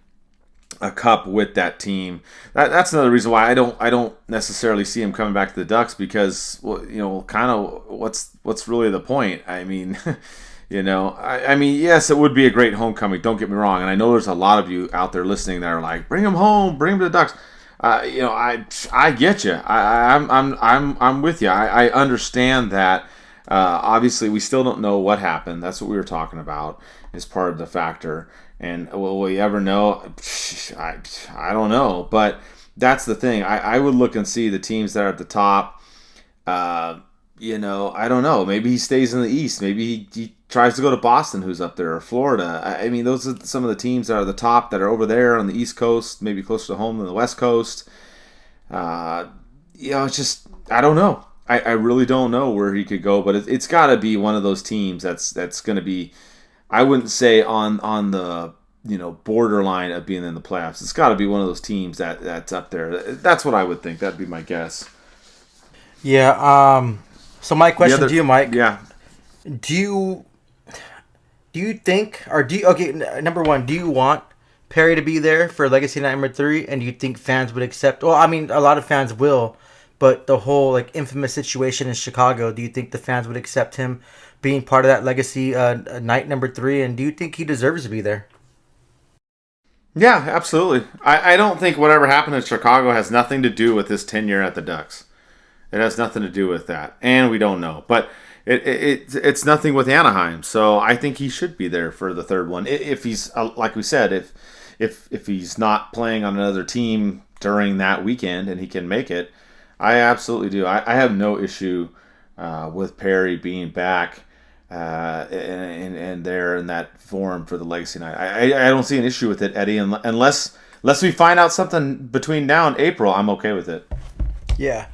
a cup with that team. That's another reason why I don't necessarily see him coming back to the Ducks, because kind of what's really the point? I mean, I mean, yes, it would be a great homecoming. Don't get me wrong, and I know there's a lot of you out there listening that are like, bring him home, bring him to the Ducks. I get you. I'm with you. I understand that. Obviously, we still don't know what happened. That's what we were talking about as part of the factor. And will we ever know? I don't know. But that's the thing. I would look and see the teams that are at the top. I don't know. Maybe he stays in the East. Maybe he tries to go to Boston, who's up there, or Florida. I mean, those are some of the teams that are the top that are over there on the East Coast, maybe closer to home than the West Coast. It's just, I don't know. I really don't know where he could go, but it's got to be one of those teams that's going to be, I wouldn't say on the borderline of being in the playoffs. It's got to be one of those teams that's up there. That's what I would think. That'd be my guess. Yeah. So my question to you, Mike. Yeah. Do you think, or number one, do you want Perry to be there for Legacy Night number 3? And do you think fans would accept? Well, I mean, a lot of fans will, but the whole infamous situation in Chicago, do you think the fans would accept him being part of that Legacy Night number 3? And do you think he deserves to be there? Yeah, absolutely. I don't think whatever happened in Chicago has nothing to do with his tenure at the Ducks. It has nothing to do with that, and we don't know. But it's nothing with Anaheim, so I think he should be there for the third one. If he's like we said, if he's not playing on another team during that weekend and he can make it, I absolutely do. I have no issue with Perry being back and there in that form for the Legacy Night. I don't see an issue with it, Eddie, unless we find out something between now and April. I'm okay with it. Yeah.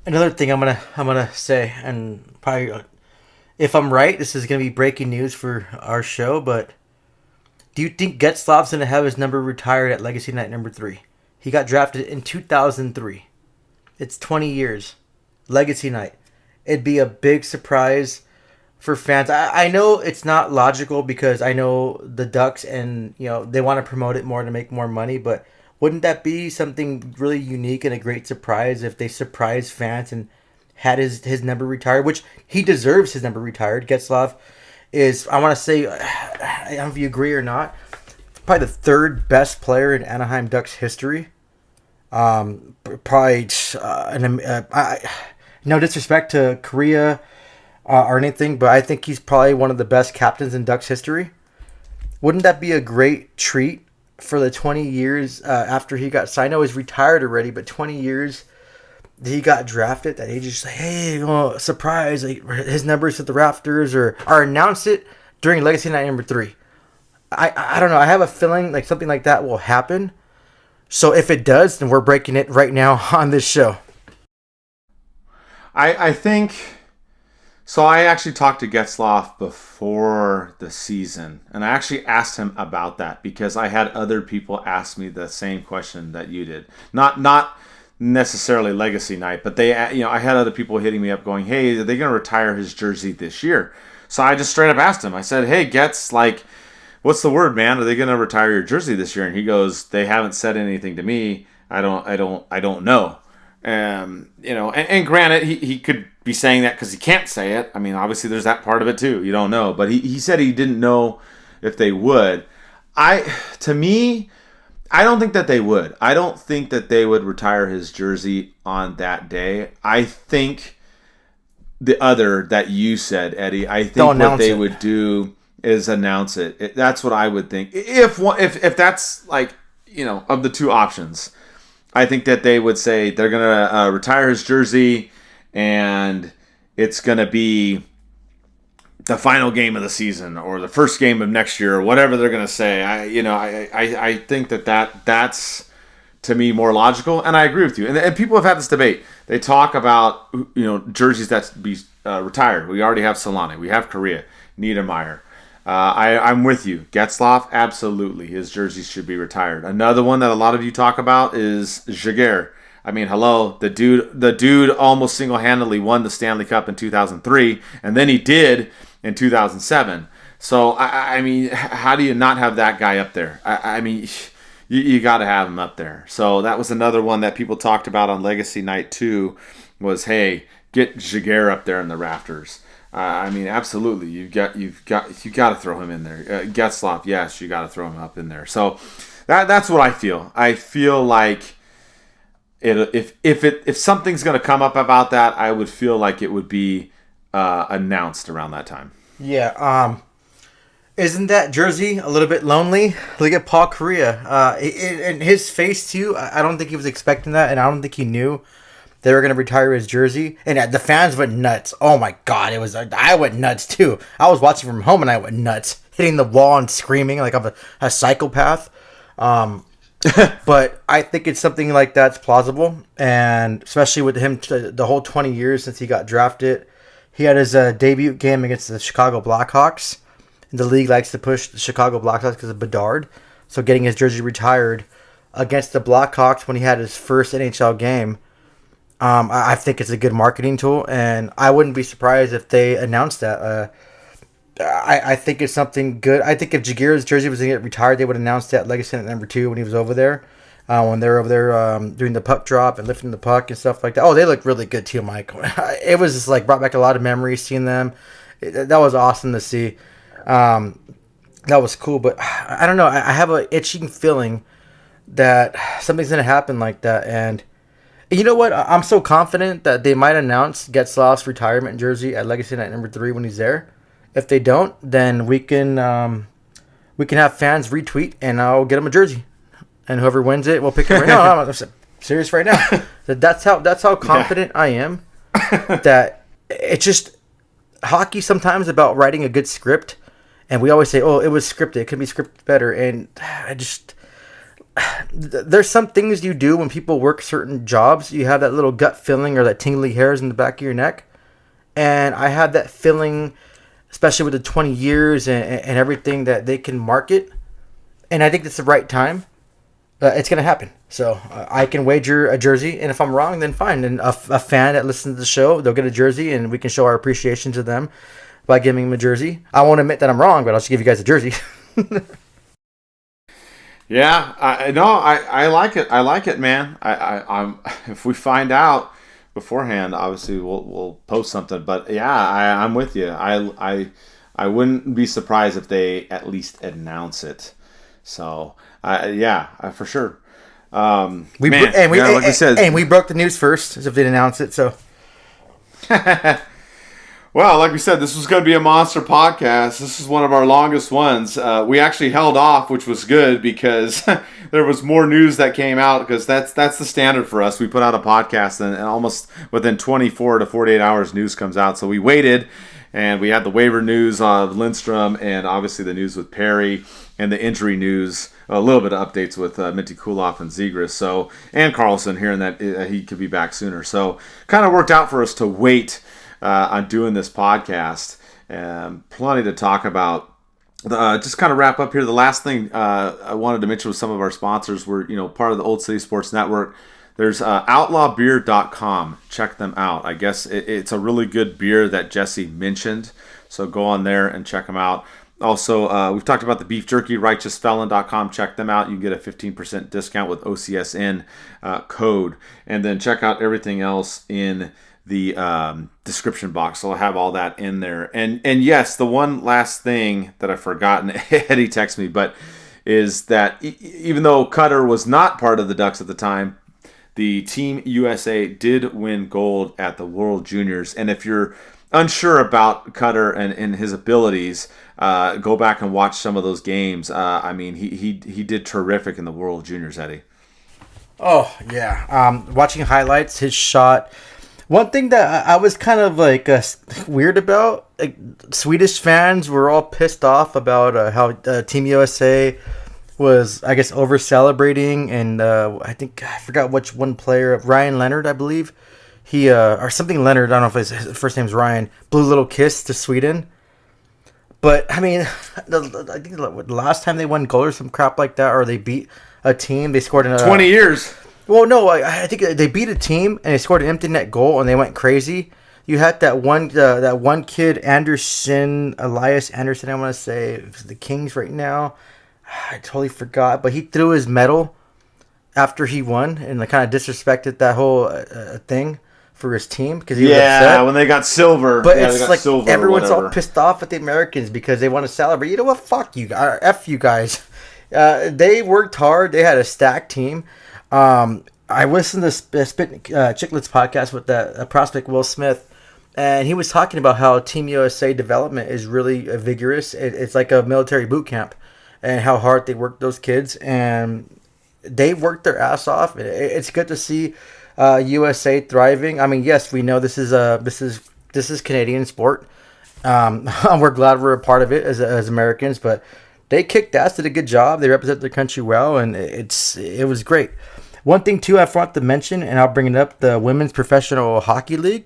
Another thing I'm gonna say, and probably if I'm right, this is gonna be breaking news for our show. But do you think Getzlaf's gonna have his number retired at Legacy Night number 3? He got drafted in 2003. It's 20 years. Legacy Night. It'd be a big surprise for fans. I know it's not logical because I know the Ducks and they want to promote it more to make more money, but wouldn't that be something really unique and a great surprise if they surprised fans and had his number retired, which he deserves his number retired. Getzlaf is, I want to say, I don't know if you agree or not, probably the third best player in Anaheim Ducks history. Probably, no disrespect to Korea or anything, but I think he's probably one of the best captains in Ducks history. Wouldn't that be a great treat for the 20 years after he got signed? I know he's retired already, but 20 years he got drafted, that he just like, hey, surprise, his number's at the rafters, or announce it during Legacy Night number 3. I don't know. I have a feeling like something like that will happen. So if it does, then we're breaking it right now on this show. I think so. I actually talked to Getzlaf before the season, and I actually asked him about that because I had other people ask me the same question that you did. Not necessarily Legacy Night, but they, I had other people hitting me up going, "Hey, are they going to retire his jersey this year?" So I just straight up asked him. I said, "Hey, Getz, what's the word, man? Are they going to retire your jersey this year?" And he goes, "They haven't said anything to me. I don't know." And granted, he could be saying that because he can't say it. I mean, obviously there's that part of it too. You don't know, but he said he didn't know if they would. To me, I don't think that they would. I don't think that they would retire his jersey on that day. I think the other that you said, Eddie, I think what they would do is announce it. That's what I would think. If that's of the two options, I think that they would say they're going to retire his jersey and it's going to be the final game of the season or the first game of next year or whatever they're going to say. I think that's to me more logical, and I agree with you. And people have had this debate. They talk about jerseys that be retired. We already have Selanne. We have Correa, Niedermeyer. I'm with you. Getzlaf, absolutely. His jerseys should be retired. Another one that a lot of you talk about is Zegras. I mean, hello, the dude almost single-handedly won the Stanley Cup in 2003, and then he did in 2007. So, I mean, how do you not have that guy up there? I mean, you got to have him up there. So that was another one that people talked about on Legacy Night 2 was, hey, get Zegras up there in the rafters. I mean, absolutely, you've got to throw him in there. Getzlaf, yes, you got to throw him up in there. So that's what I feel. I feel like if something's going to come up about that, I would feel like it would be announced around that time. Yeah. Isn't that jersey a little bit lonely? Look at Paul Correa. And his face, too. I don't think he was expecting that, and I don't think he knew they were going to retire his jersey. And the fans went nuts. Oh, my God. I went nuts, too. I was watching from home, and I went nuts, hitting the wall and screaming like I'm a psychopath. But I think it's something like that's plausible, and especially with him the whole 20 years since he got drafted. He had his debut game against the Chicago Blackhawks. The league likes to push the Chicago Blackhawks because of Bedard. So getting his jersey retired against the Blackhawks when he had his first NHL game, I think it's a good marketing tool. And I wouldn't be surprised if they announced that. I think it's something good. I think if Zegras' jersey was going to get retired, they would announce that Legacy at number 2 when he was over there. When they were over there doing the puck drop and lifting the puck and stuff like that. Oh, they look really good too, Mike. It was just like brought back a lot of memories seeing them. That was awesome to see. That was cool, but I don't know. I have an itching feeling that something's going to happen like that. And you know what? I'm so confident that they might announce Getzlaf's retirement jersey at Legacy Night number 3 when he's there. If they don't, then we can have fans retweet, and I'll get him a jersey. And whoever wins it, we'll pick him right now. I'm serious right now. That's how confident I am that it's just hockey sometimes about writing a good script. And we always say, oh, it was scripted. It could be scripted better. And there's some things you do when people work certain jobs. You have that little gut feeling or that tingly hairs in the back of your neck. And I have that feeling, especially with the 20 years and everything that they can market. And I think it's the right time. It's going to happen. So I can wager a jersey. And if I'm wrong, then fine. And a fan that listens to the show, they'll get a jersey and we can show our appreciation to them by giving him a jersey. I won't admit that I'm wrong, but I'll just give you guys a jersey. Yeah, I like it. I like it, man. I'm if we find out beforehand, obviously we'll post something. But yeah, I'm with you. I wouldn't be surprised if they at least announce it. So for sure. We broke the news first, as if they'd announce it. So. Well, like we said, this was going to be a monster podcast. This is one of our longest ones. We actually held off, which was good because there was more news that came out because that's the standard for us. We put out a podcast and almost within 24 to 48 hours news comes out. So we waited and we had the waiver news of Lindstrom and obviously the news with Perry and the injury news, a little bit of updates with Minty Kuloff and Zegras. And Carlson hearing that he could be back sooner. So kind of worked out for us to wait on doing this podcast. Plenty to talk about. Just kind of wrap up here. The last thing I wanted to mention was some of our sponsors were, part of the Old City Sports Network. There's outlawbeer.com. Check them out. I guess it's a really good beer that Jesse mentioned. So go on there and check them out. Also, we've talked about the beef jerky, righteousfelon.com. Check them out. You can get a 15% discount with OCSN code. And then check out everything else in the description box. So I'll have all that in there. And yes, the one last thing that I've forgotten, Eddie texted me, but is that even though Cutter was not part of the Ducks at the time, the Team USA did win gold at the World Juniors. And if you're unsure about Cutter and his abilities, go back and watch some of those games. He did terrific in the World Juniors, Eddie. Oh, yeah. Watching highlights, his shot. One thing that I was kind of weird about, Swedish fans were all pissed off about how Team USA was, I guess, over celebrating, and I think I forgot which one player, Ryan Leonard, I believe. He or something Leonard, I don't know if his first name's Ryan, blew a little kiss to Sweden. But I mean, I think the last time they won gold or some crap like that, or they beat a team, they scored in 20 years. Well, no, I think they beat a team and they scored an empty net goal and they went crazy. You had that one kid, Elias Anderson, I want to say, the Kings right now. I totally forgot, but he threw his medal after he won and kind of disrespected that whole thing for his team because he was upset. When they got silver. But yeah, it's like everyone's all pissed off at the Americans because they want to celebrate. You know what? Fuck you, F you guys. They worked hard. They had a stacked team. I listened to Spit Chicklets podcast with that prospect Will Smith, and he was talking about how Team USA development is really vigorous. It's like a military boot camp, and how hard they work those kids, and they worked their ass off. It's good to see USA thriving. I mean, yes, we know this is Canadian sport. We're glad we're a part of it as Americans, but they kicked ass, did a good job. They represent their country well, and it was great. One thing, too, I forgot to mention, and I'll bring it up, the Women's Professional Hockey League.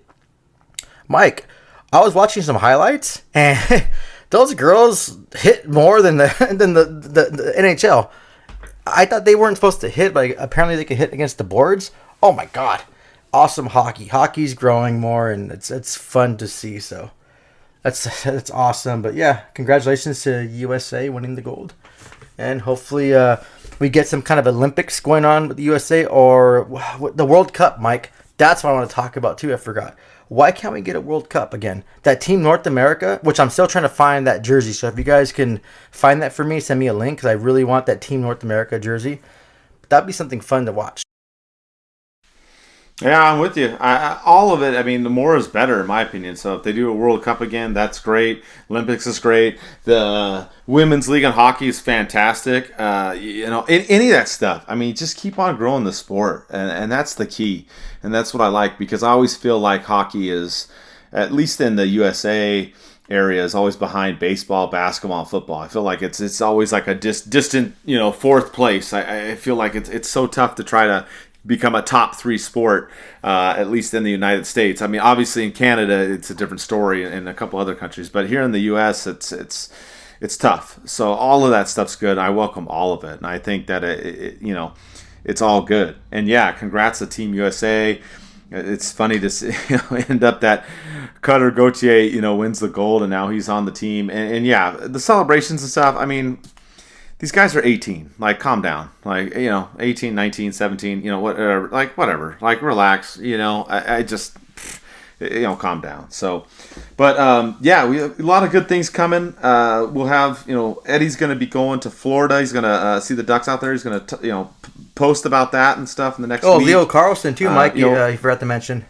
Mike, I was watching some highlights, and those girls hit more than the NHL. I thought they weren't supposed to hit, but apparently they can hit against the boards. Oh, my God. Awesome hockey. Hockey's growing more, and it's fun to see, so that's awesome. But, yeah, congratulations to USA winning the gold. And hopefully we get some kind of Olympics going on with the USA or the World Cup, Mike. That's what I want to talk about, too. I forgot. Why can't we get a World Cup again? That Team North America, which I'm still trying to find that jersey. So if you guys can find that for me, send me a link because I really want that Team North America jersey. That'd be something fun to watch. Yeah, I'm with you. All of it, I mean, the more is better, in my opinion. So if they do a World Cup again, that's great. Olympics is great. The Women's League in hockey is fantastic. Any of that stuff. I mean, just keep on growing the sport. And that's the key. And that's what I like because I always feel like hockey is, at least in the USA area, is always behind baseball, basketball, football. I feel like it's always like a distant, fourth place. I feel like it's so tough to try to become a top 3 sport, at least in the United States. I mean, obviously in Canada, it's a different story, and a couple other countries. But here in the U.S., it's tough. So all of that stuff's good. I welcome all of it, and I think that it's all good. And yeah, congrats to Team USA. It's funny to see, end up that Cutter Gauthier, wins the gold, and now he's on the team. And yeah, the celebrations and stuff. I mean, these guys are 18. Like, calm down. Like, 18, 19, 17, whatever. Like, whatever. Like, relax. I just, calm down. So, but, yeah, we have a lot of good things coming. We'll have, Eddie's going to be going to Florida. He's going to see the Ducks out there. He's going to, post about that and stuff in the next week. Leo Carlson, too, Mike, you forgot to mention.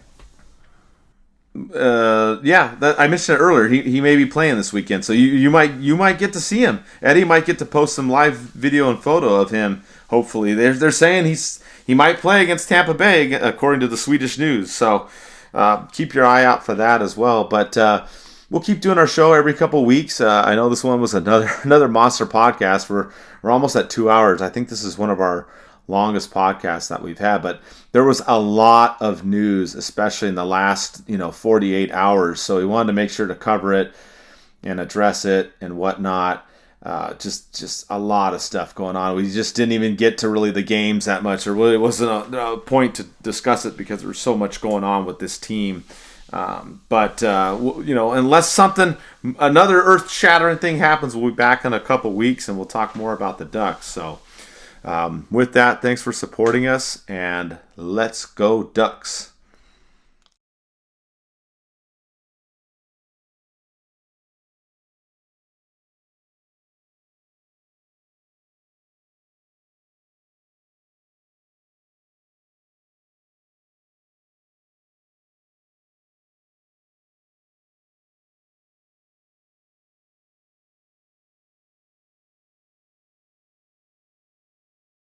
I mentioned it earlier. He may be playing this weekend, so you might get to see him. Eddie might get to post some live video and photo of him. Hopefully, they're saying he might play against Tampa Bay, according to the Swedish news. So keep your eye out for that as well. But we'll keep doing our show every couple weeks. I know this one was another monster podcast. We're almost at 2 hours. I think this is one of our longest podcasts that we've had, but there was a lot of news, especially in the last 48 hours, so we wanted to make sure to cover it and address it and whatnot. Just a lot of stuff going on. We just didn't even get to really the games that much, or really wasn't a point to discuss it because there was so much going on with this team. But unless another earth-shattering thing happens, we'll be back in a couple weeks and we'll talk more about the Ducks. So with that, thanks for supporting us, and let's go Ducks.